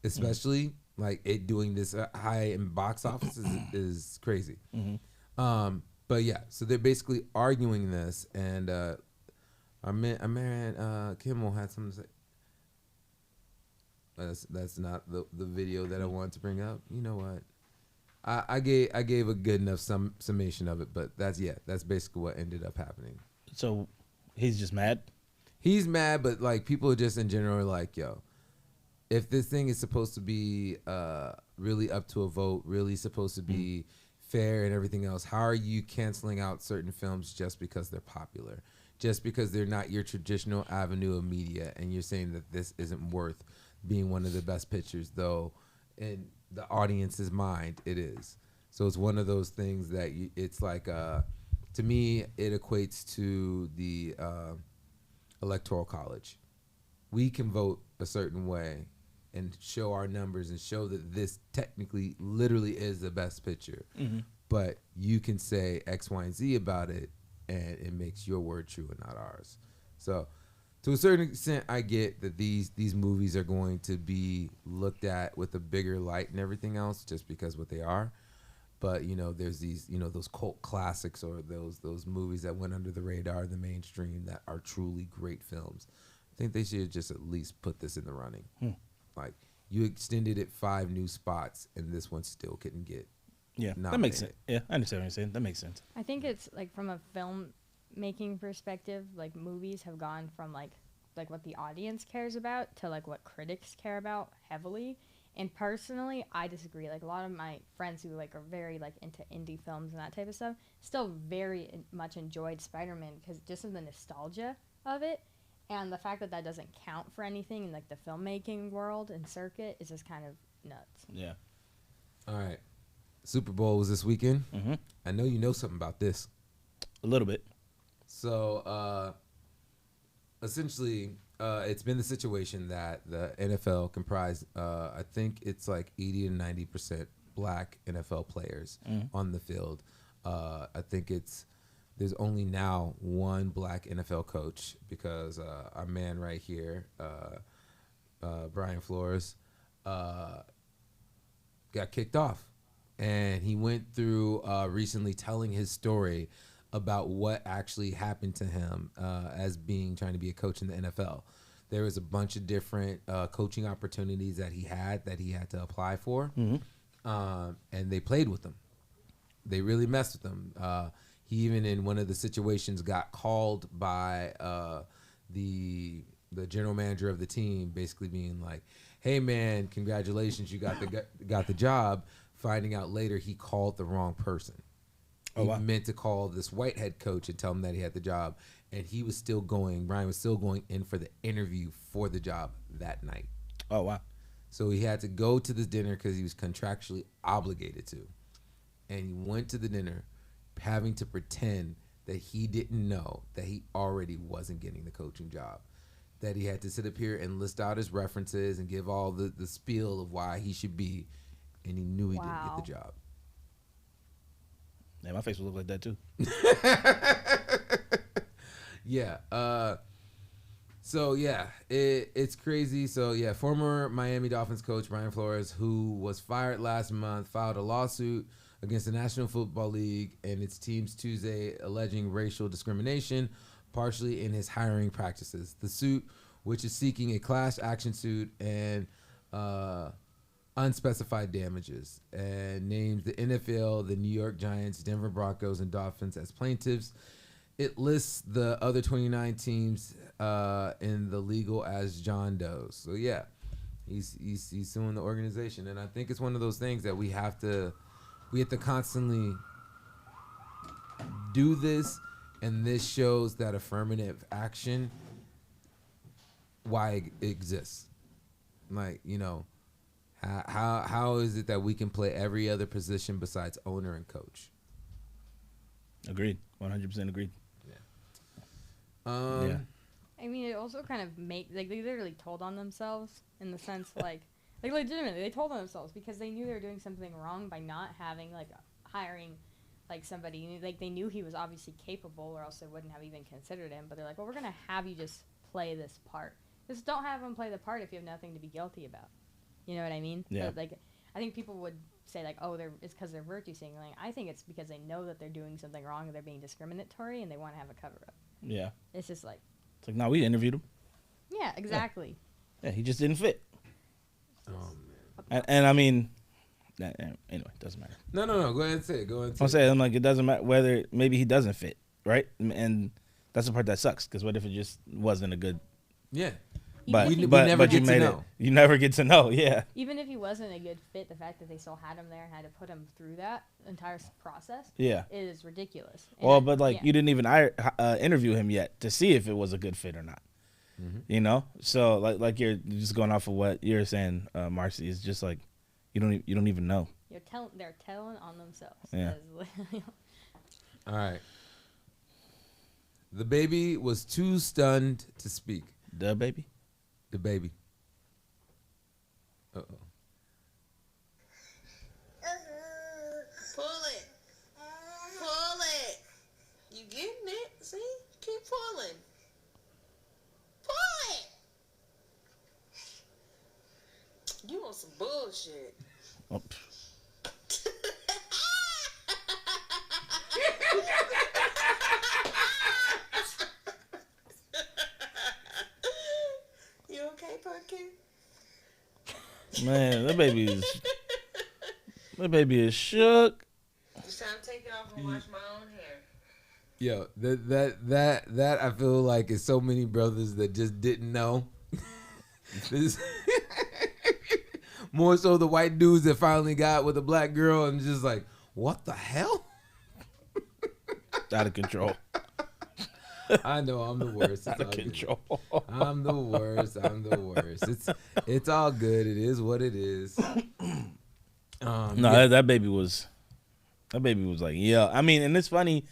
especially, like it doing this high in box office is crazy. But yeah, so they're basically arguing this, and our man Kimmel had something to say. That's not the video that I wanted to bring up. You know what? I gave a good enough summation of it, but that's basically what ended up happening. So he's just mad? He's mad, but like people are just in general are like, yo, if this thing is supposed to be really up to a vote, really supposed to be fair and everything else, how are you canceling out certain films just because they're popular? Just because they're not your traditional avenue of media, and you're saying that this isn't worth being one of the best pictures, though in the audience's mind it is. So it's one of those things that it's like, to me, it equates to the electoral college. We can vote a certain way and show our numbers and show that this technically literally is the best picture. But you can say X, Y, and Z about it, and it makes your word true and not ours. So to a certain extent, I get that these movies are going to be looked at with a bigger light and everything else, just because what they are. But there's these those cult classics, or those movies that went under the radar, the mainstream, that are truly great films. I think they should just at least put this in the running. Like, you extended it 5 new spots, and this one still couldn't get. Yeah, that makes sense. Yeah, I understand what you're saying. That makes sense. I think it's like from a film making perspective, like movies have gone from like what the audience cares about to like what critics care about heavily. And personally, I disagree. Like a lot of my friends who like are very like into indie films and that type of stuff still very much enjoyed Spider-Man because just of the nostalgia of it, and the fact that doesn't count for anything in like the filmmaking world and circuit is just kind of nuts. Yeah. All right. Super Bowl was this weekend. I know you know something about this. A little bit. So, essentially, it's been the situation that the NFL comprised, I think it's like 80 to 90% black NFL players on the field. I think there's only now one black NFL coach, because our man right here, Brian Flores, got kicked off. And he went through recently telling his story about what actually happened to him as trying to be a coach in the NFL. There was a bunch of different coaching opportunities that he had to apply for, and they played with him. They really messed with him. He even, in one of the situations, got called by the general manager of the team, basically being like, "Hey man, congratulations, you got the job." Finding out later he called the wrong person. He meant to call this white head coach and tell him that he had the job, and Brian was still going in for the interview for the job that night. Oh, wow. So he had to go to this dinner because he was contractually obligated to. And he went to the dinner having to pretend that he didn't know that he already wasn't getting the coaching job. That he had to sit up here and list out his references and give all the spiel of why he should be, and he knew he didn't get the job. Yeah, my face would look like that too. Yeah. So yeah, it's crazy. So yeah, former Miami Dolphins coach Brian Flores, who was fired last month, filed a lawsuit against the National Football League and its teams Tuesday, alleging racial discrimination, partially in his hiring practices. The suit, which is seeking a class action suit and unspecified damages, and names the NFL, the New York Giants, Denver Broncos, and Dolphins as plaintiffs, it lists the other 29 teams in the legal as John Doe's. So yeah, he's suing the organization, and I think it's one of those things that we have to constantly do this, and this shows that affirmative action, why it exists. Like, you know, how is it that we can play every other position besides owner and coach? Agreed. 100% agreed. Yeah. I mean, it also kind of they literally told on themselves in the sense like legitimately they told on themselves because they knew they were doing something wrong by not having hiring somebody. Like they knew he was obviously capable, or else they wouldn't have even considered him. But they're like, well, we're gonna have you just play this part. Just don't have him play the part if you have nothing to be guilty about. You know what I mean? Yeah. But, I think people would say it's because they're virtue signaling. I think it's because they know that they're doing something wrong and they're being discriminatory and they want to have a cover up. Yeah. It's just it's like, no, we interviewed him. Yeah, exactly. Yeah, he just didn't fit. Oh man. And I mean, anyway, doesn't matter. No. Go ahead and say it. I'm saying, like, it doesn't matter whether maybe he doesn't fit, right? And that's the part that sucks, because what if it just wasn't a good? Yeah. But we never get to know. You never get to know. Yeah. Even if he wasn't a good fit, the fact that they still had him there and had to put him through that entire process, is ridiculous. Well, but you didn't even interview him yet to see if it was a good fit or not. Mm-hmm. You know, so like you're just going off of what you're saying, Marcy. It's just like you don't even know. They're telling on themselves. Yeah. All right. The baby was too stunned to speak. The baby. Uh-oh. Pull it. You getting it? See? Keep pulling. Pull it. You want some bullshit. Oh. You okay, Pumpkin? Man, that baby is shook. It's time to take it off and wash my own hair. Yo, that I feel like is so many brothers that just didn't know. This more so the white dudes that finally got with a black girl and just like, what the hell? Out of control. I know I'm the worst. Out of control. I'm the worst. It's all good. It is what it is. That baby was like, yeah. I mean, and it's funny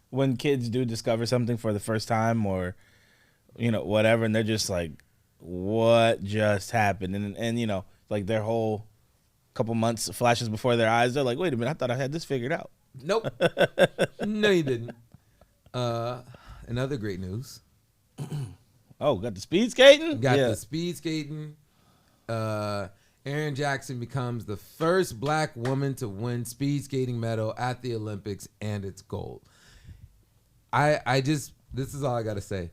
when kids do discover something for the first time, or whatever, and they're just like, what just happened? And like their whole couple months flashes before their eyes. They're like, wait a minute, I thought I had this figured out. Nope. No, you didn't. Another great news. Oh, got the speed skating? The speed skating. Erin Jackson becomes the first black woman to win speed skating medal at the Olympics, and it's gold. This is all I got to say.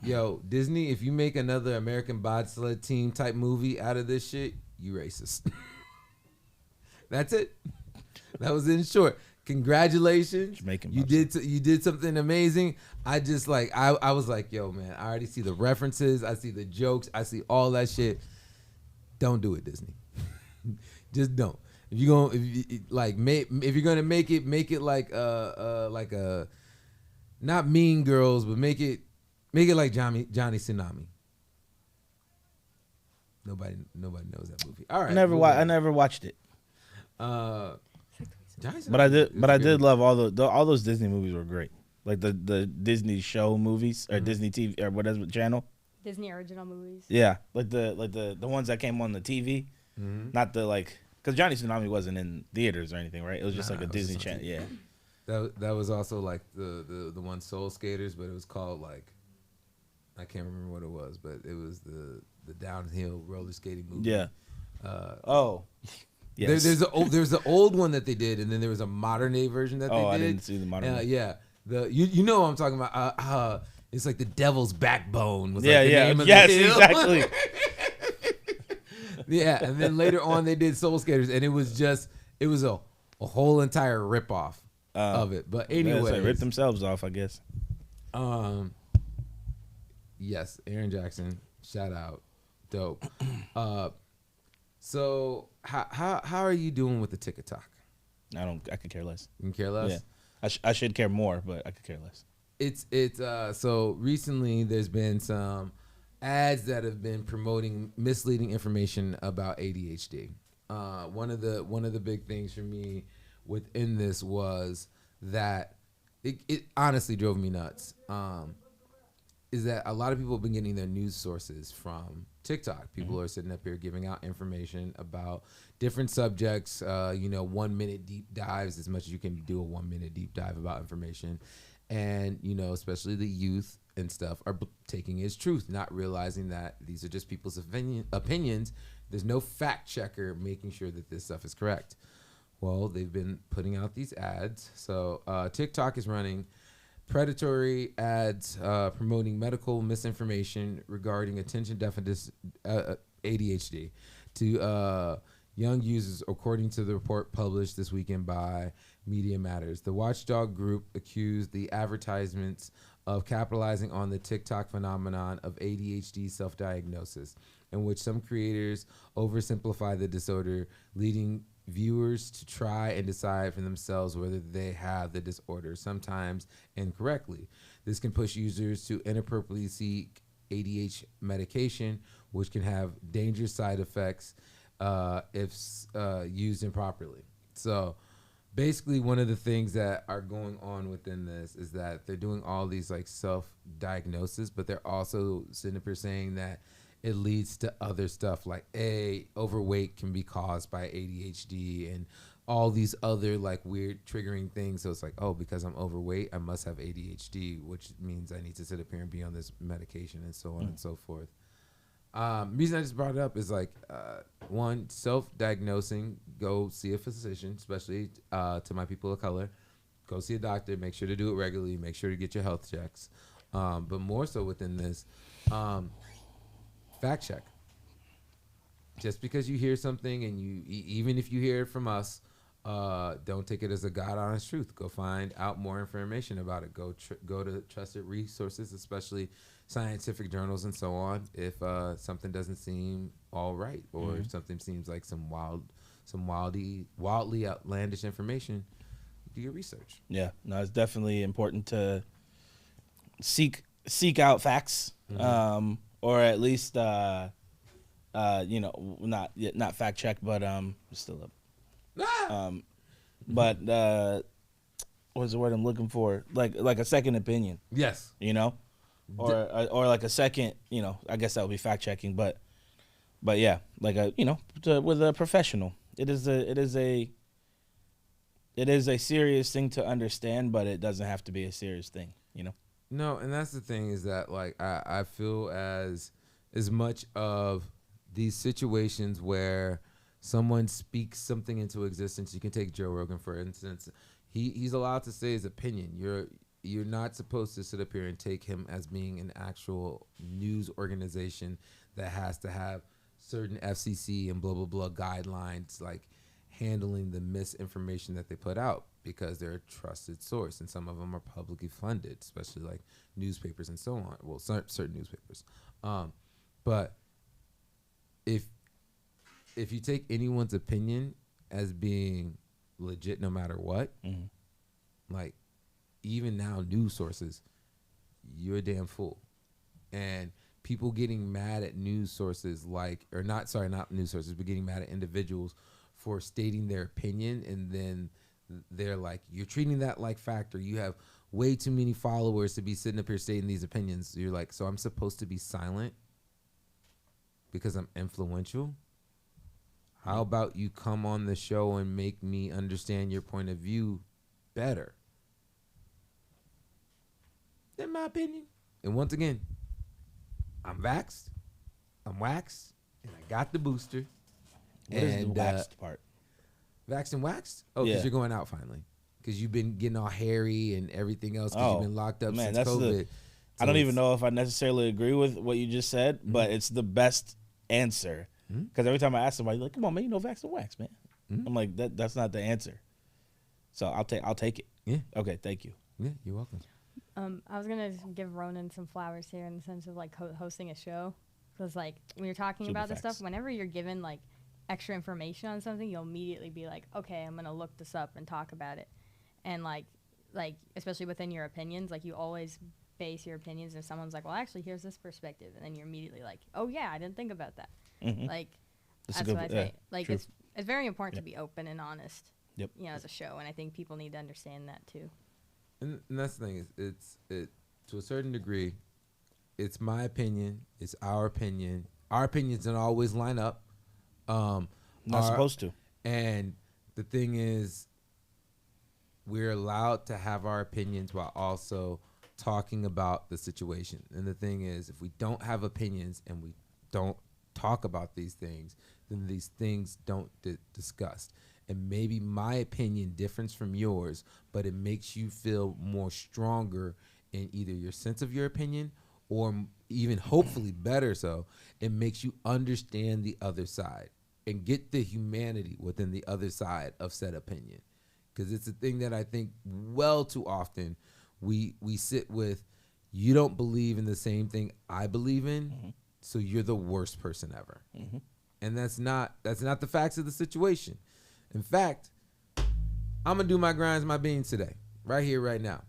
Yo, Disney, if you make another American bobsled team type movie out of this shit, you racist. That's it. That was in short. Congratulations. Jamaican you did something amazing. I just I was like, yo, man, I already see the references. I see the jokes. I see all that shit. Don't do it, Disney. Just don't. If you're gonna make it like a not Mean Girls, but make it like Johnny Tsunami. Nobody knows that movie. All right. I never watched it. But I did love all those Disney movies were great. Like the Disney show movies or Disney TV or whatever channel. Disney original movies. Yeah, like the ones that came on the TV, not the because Johnny Tsunami wasn't in theaters or anything, right? It was just like a Disney channel. Yeah. That was also like the one Soul Skaters, but it was called I can't remember what it was, but it was the downhill roller skating movie. Yeah. Yes. There's the old one that they did, and then there was a modern day version that they did. I didn't see the modern one. Yeah. You know what I'm talking about. It's like the Devil's Backbone was name of the hill. Exactly. Yeah, and then later on they did Soul Skaters, and it was a whole entire ripoff of it. But anyway, they ripped themselves off, I guess. Yes, Aaron Jackson. Shout out. Dope. So how are you doing with the TikTok? I could care less. You can care less? Yeah. I should care more, but I could care less. It's so recently there's been some ads that have been promoting misleading information about ADHD. One of the big things for me within this was that it honestly drove me nuts. Is that a lot of people have been getting their news sources from TikTok. People are sitting up here giving out information about different subjects, 1 minute deep dives, as much as you can do a 1 minute deep dive about information. And, especially the youth and stuff are taking it as truth, not realizing that these are just people's opinions. There's no fact checker making sure that this stuff is correct. Well, they've been putting out these ads. So TikTok is running predatory ads promoting medical misinformation regarding attention deficit ADHD to young users, according to the report published this weekend by Media Matters. The watchdog group accused the advertisements of capitalizing on the TikTok phenomenon of ADHD self-diagnosis, in which some creators oversimplify the disorder, leading viewers to try and decide for themselves whether they have the disorder, sometimes incorrectly. This can push users to inappropriately seek ADHD medication, which can have dangerous side effects if used improperly. So basically, one of the things that are going on within this is that they're doing all these like self-diagnosis, but they're also sitting up here saying that it leads to other stuff like overweight can be caused by ADHD and all these other like weird triggering things. So it's like, oh, because I'm overweight, I must have ADHD, which means I need to sit up here and be on this medication and so on and so forth. Reason I just brought it up is like, one, self-diagnosing, go see a physician, especially to my people of color. Go see a doctor, make sure to do it regularly, make sure to get your health checks. But more so within this, fact check. Just because you hear something and even if you hear it from us, don't take it as a God honest truth. Go find out more information about it. Go to trusted resources, especially scientific journals and so on. If something doesn't seem all right, or if something seems like some wildly outlandish information, do your research. Yeah, no, it's definitely important to seek out facts. Or at least, not fact check, but still up. But what's the word I'm looking for? Like a second opinion. Yes. Or like a second. I guess that would be fact checking. But yeah, like with a professional. It is a serious thing to understand, but it doesn't have to be a serious thing. No, and that's the thing is that like I feel as much of these situations where someone speaks something into existence. You can take Joe Rogan for instance. He's allowed to say his opinion. You're not supposed to sit up here and take him as being an actual news organization that has to have certain FCC and blah blah blah guidelines like handling the misinformation that they put out, because they're a trusted source, and some of them are publicly funded, especially like newspapers and so on. Well, certain newspapers. But if you take anyone's opinion as being legit no matter what, like even now news sources, you're a damn fool. And people getting mad at news sources not news sources, but getting mad at individuals for stating their opinion, and then they're like, you're treating that like fact, or you have way too many followers to be sitting up here stating these opinions. You're like, so I'm supposed to be silent because I'm influential? How about you come on the show and make me understand your point of view better? In my opinion. And once again, I'm vaxxed, I'm waxed, and I got the booster. What is the waxed part? Vaxxed and waxed? Oh, because you're going out finally. Because you've been getting all hairy and everything else because you've been locked up since COVID. I don't even know if I necessarily agree with what you just said, but it's the best answer. Because every time I ask somebody, like, come on, man, vaxxed and waxed, man. I'm like, that's not the answer. So I'll take it. Yeah. Okay, thank you. Yeah, you're welcome. I was gonna give Ronan some flowers here in the sense of like hosting a show, because like when you're talking about this stuff, whenever you're given like extra information on something, you'll immediately be like, okay, I'm gonna look this up and talk about it, and like especially within your opinions, like you always base your opinions. If someone's like, well, actually, here's this perspective, and then you're immediately like, oh yeah, I didn't think about that. Like that's what I say. Like it's very important to be open and honest. You know, as a show, and I think people need to understand that too. And that's the thing, is it to a certain degree, it's my opinion, it's our opinion. Our opinions don't always line up. Not supposed to. And the thing is, we're allowed to have our opinions while also talking about the situation. And the thing is, if we don't have opinions and we don't talk about these things, then these things don't get discussed. And maybe my opinion differs from yours, but it makes you feel more stronger in either your sense of your opinion, or even hopefully better so, it makes you understand the other side and get the humanity within the other side of said opinion. Because it's a thing that I think well too often we sit with, you don't believe in the same thing I believe in, so you're the worst person ever. And that's not the facts of the situation. In fact, I'm going to do my grinds, my beans today, right here, right now.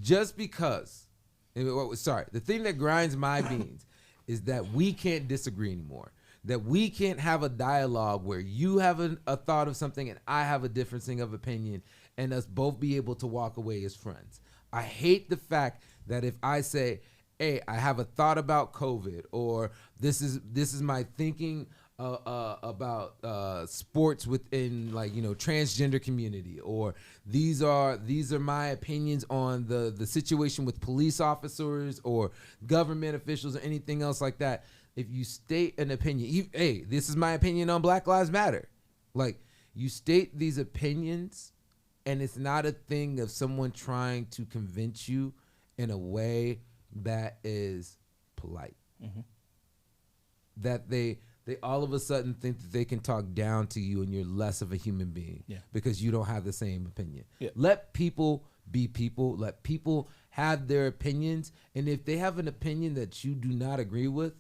Just because, the thing that grinds my beans is that we can't disagree anymore. That we can't have a dialogue where you have a thought of something and I have a differencing of opinion, and us both be able to walk away as friends. I hate the fact that if I say, hey, I have a thought about COVID, or this is my thinking about sports within, like, you know, transgender community, or these are my opinions on the situation with police officers or government officials or anything else like that. If you state an opinion, hey, this is my opinion on Black Lives Matter. Like, you state these opinions, and it's not a thing of someone trying to convince you in a way that is polite. That they all of a sudden think that they can talk down to you and you're less of a human being because you don't have the same opinion. Let people be people. Let people have their opinions. And if they have an opinion that you do not agree with,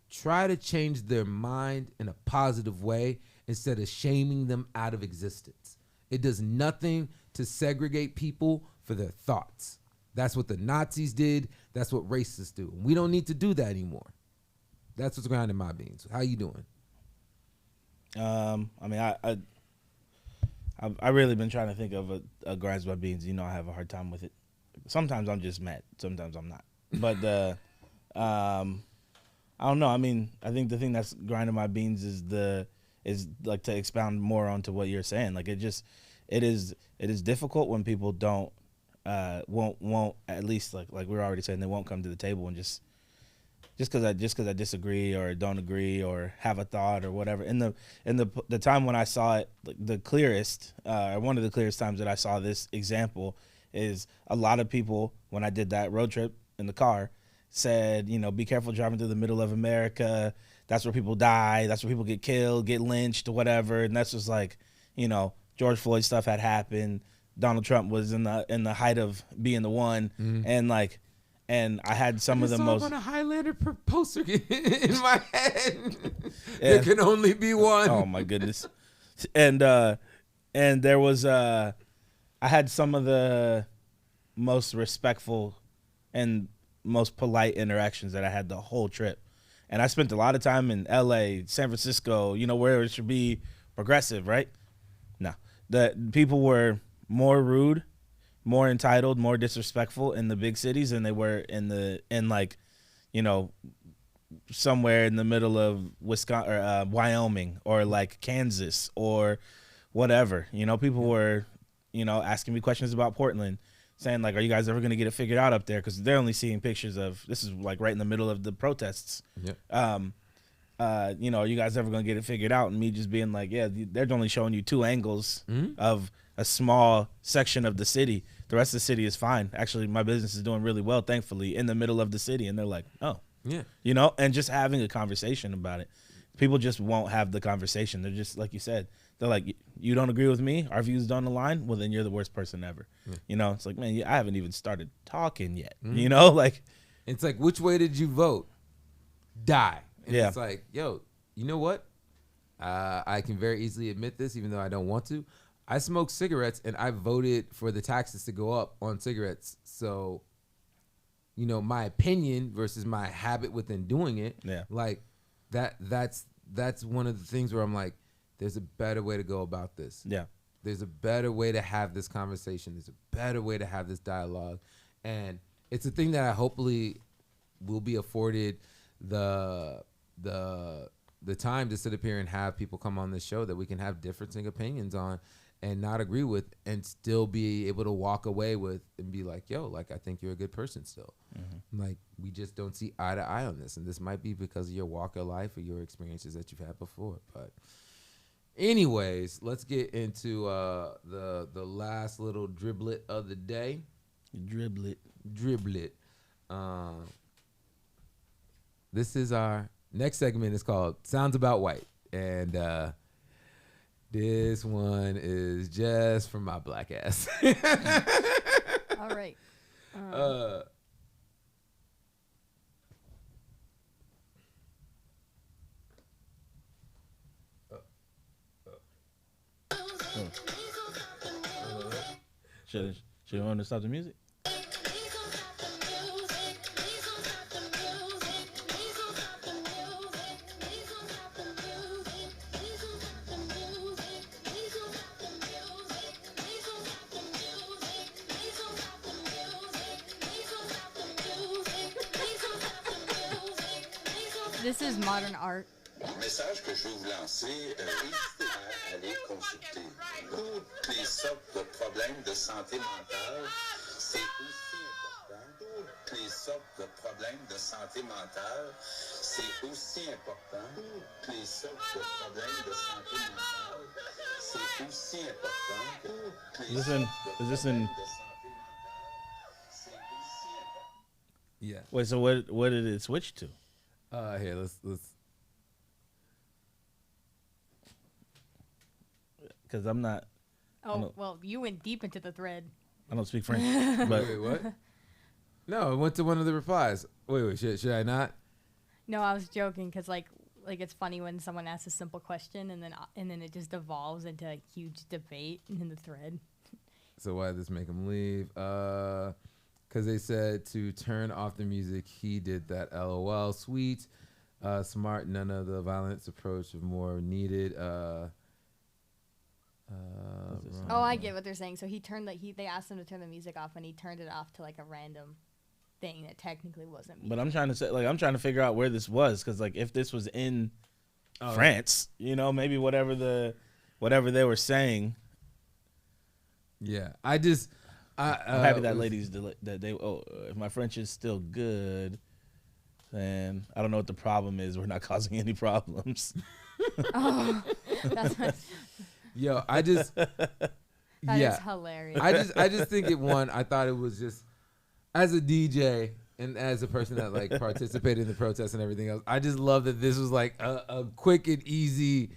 try to change their mind in a positive way instead of shaming them out of existence. It does nothing to segregate people for their thoughts. That's what the Nazis did. That's what racists do. We don't need to do that anymore. That's what's grinding my beans. How you doing? I mean, I really been trying to think of a grinds my beans. You know, I have a hard time with it. Sometimes I'm just mad. Sometimes I'm not. But I don't know. I mean, I think the thing that's grinding my beans is like, to expound more onto what you're saying. Like, it is difficult when people won't at least like we were already saying, they won't come to the table and just because I disagree or don't agree or have a thought or whatever. In the time when I saw it, like, the clearest, one of the clearest times that I saw this example is a lot of people, when I did that road trip in the car, said, you know, be careful driving through the middle of America. That's where people die. That's where people get killed, get lynched, or whatever. And that's just like, you know, George Floyd stuff had happened. Donald Trump was in the height of being the one, and I had some of the most on a Highlander poster in my head. There can only be one. Oh my goodness! And there was I had some of the most respectful and most polite interactions that I had the whole trip, and I spent a lot of time in L.A., San Francisco, you know, where it should be progressive, right? No, the people were more rude, more entitled, more disrespectful in the big cities than they were in like, you know, somewhere in the middle of Wisconsin or Wyoming or like Kansas or whatever. You know, people were, you know, asking me questions about Portland, saying like, are you guys ever going to get it figured out up there? Because they're only seeing pictures of, this is like right in the middle of the protests. You know, are you guys ever going to get it figured out? And me just being like, yeah, they're only showing you two angles of a small section of the city. The rest of the city is fine. Actually, my business is doing really well, thankfully, in the middle of the city. And they're like, oh, yeah, you know, and just having a conversation about it. People just won't have the conversation. They're just, like you said, They're like, you don't agree with me? Our views don't align? Well, then you're the worst person ever. Yeah. You know, it's like, man, I haven't even started talking yet. Mm-hmm. You know, like. It's like, which way did you vote? Die. And yeah. It's like, yo, you know what? I can very easily admit this, even though I don't want to. I smoke cigarettes, and I voted for the taxes to go up on cigarettes. So, you know, my opinion versus my habit within doing it, like that's one of the things where I'm like, there's a better way to go about this. Yeah. There's a better way to have this conversation. There's a better way to have this dialogue. And it's a thing that I hopefully will be afforded the time to sit up here and have people come on this show that we can have differing opinions on and not agree with, and still be able to walk away with and be like, yo, like, I think you're a good person still. Mm-hmm. Like, we just don't see eye to eye on this. And this might be because of your walk of life or your experiences that you've had before. But anyways, let's get into the last little driblet of the day. Driblet. This is our next segment. Is called Sounds About White. And this one is just for my black ass. All right. Should you want to stop the music? This is modern art. Message que je vais vous lancer, n'hésitez pas à aller consulter. Toutes les sortes de problèmes de santé mentale, c'est aussi important. Toutes les sortes de problèmes de santé mentale, c'est aussi important. Toutes les sortes de problèmes de santé mentale, c'est aussi important. Is this in? Yeah. Wait, so what did it switch to? Here, let's. Because I'm not. Oh, well, you went deep into the thread. I don't speak French. But wait, what? No, I went to one of the replies. Wait, should I not? No, I was joking because like it's funny when someone asks a simple question and then it just devolves into a huge debate in the thread. So why did this make him leave? Because they said to turn off the music. He did that. LOL. Sweet. Smart. None of the violence approach is more needed. I get what they're saying. So they asked him to turn the music off, and he turned it off to like a random thing that technically wasn't music. But I'm trying to figure out where this was, because like if this was in France, you know, maybe whatever they were saying. Yeah, I'm happy that if my French is still good, then I don't know what the problem is. We're not causing any problems. Yo, I just that is hilarious. I just think I thought it was just, as a DJ and as a person that like participated in the protests and everything else, I just love that this was like a quick and easy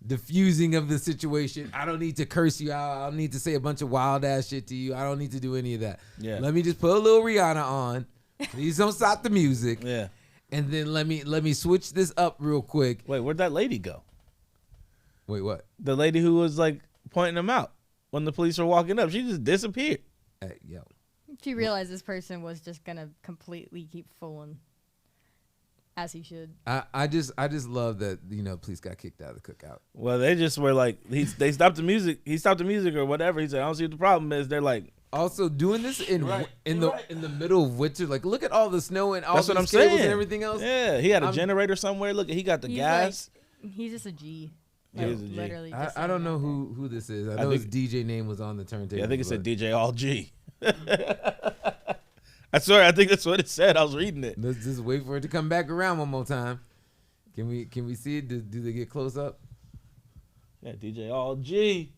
diffusing of the situation. I don't need to curse you out. I don't need to say a bunch of wild ass shit to you. I don't need to do any of that. Yeah. Let me just put a little Rihanna on. Please don't stop the music. Yeah. And then let me switch this up real quick. Wait, where'd that lady go? Wait, what? The lady who was like pointing them out when the police were walking up. She just disappeared. Hey, yo. She realized this person was just gonna completely keep fooling, as he should. I just love that, you know, police got kicked out of the cookout. Well, they just were like, they stopped the music. He stopped the music or whatever. He said, I don't see what the problem is. They're like, also doing this in the middle of winter. Like, look at all the snow and all the cables saying. And everything else. Yeah, he had a generator somewhere. Look, he got the gas. Like, he's just a G. He is a G. Literally. I don't know who this is. I know his DJ name was on the turntable. Yeah, I think it said DJ All G. I swear, I think that's what it said. I was reading it. Let's just wait for it to come back around one more time. Can we see it? Do they get close up? Yeah, DJ All G.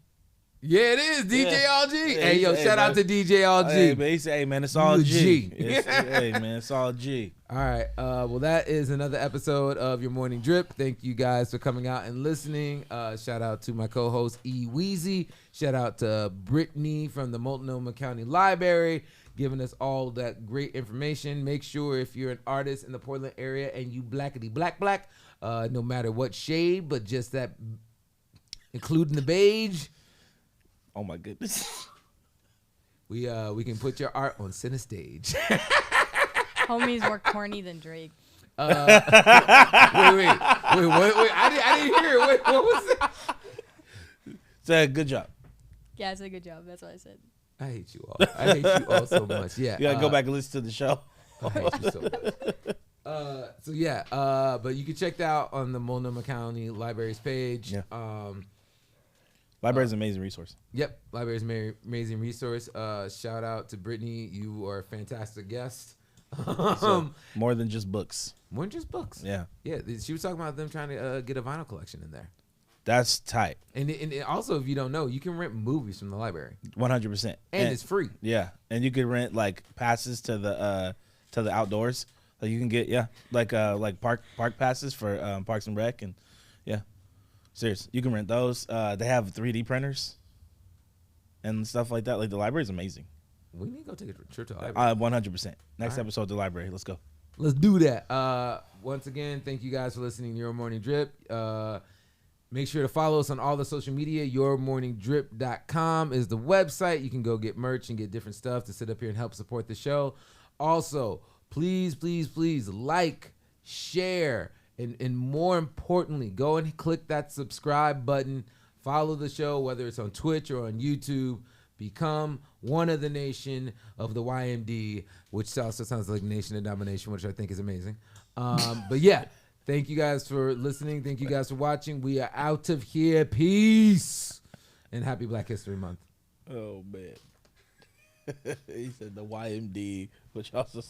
Yeah, it is DJ All G. Hey, yo, shout out to DJ All G. Hey, man, he said, hey, man, it's all G. Hey, man, it's all G. All right. Well, that is another episode of Your Morning Drip. Thank you guys for coming out and listening. Shout out to my co-host E Weezy. Shout out to Brittany from the Multnomah County Library, giving us all that great information. Make sure if you're an artist in the Portland area and you blackity black, no matter what shade, but just that, including the beige. Oh my goodness. We can put your art on center stage. Homies more corny than Drake. Wait. I didn't hear it. Wait, what was it? Say good job. Yeah, it's a good job. That's what I said. I hate you all. I hate you all so much. Yeah. You gotta go back and listen to the show. I hate you so much. But you can check that out on the Multnomah County Library's page. Yeah. Library's an amazing resource. Yep, library's an amazing resource. Shout out to Brittany. You are a fantastic guest. So, more than just books. More than just books. Yeah. Yeah, she was talking about them trying to get a vinyl collection in there. That's tight. And also, if you don't know, you can rent movies from the library. 100%. And it's free. Yeah, and you can rent like passes to the outdoors. Like you can get like park passes for Parks and Rec, and serious. You can rent those. They have 3D printers and stuff like that. Like the library's amazing. We need to go take a trip to the library. 100%. Next episode, the library. Let's go. Let's do that. Once again, thank you guys for listening to Your Morning Drip. Make sure to follow us on all the social media. YourMorningDrip.com is the website. You can go get merch and get different stuff to sit up here and help support the show. Also, please like, share, and more importantly, go and click that subscribe button. Follow the show, whether it's on Twitch or on YouTube. Become one of the nation of the YMD, which also sounds like Nation of Domination, which I think is amazing. But yeah, thank you guys for listening. Thank you guys for watching. We are out of here. Peace. And happy Black History Month. Oh, man. He said the YMD, which also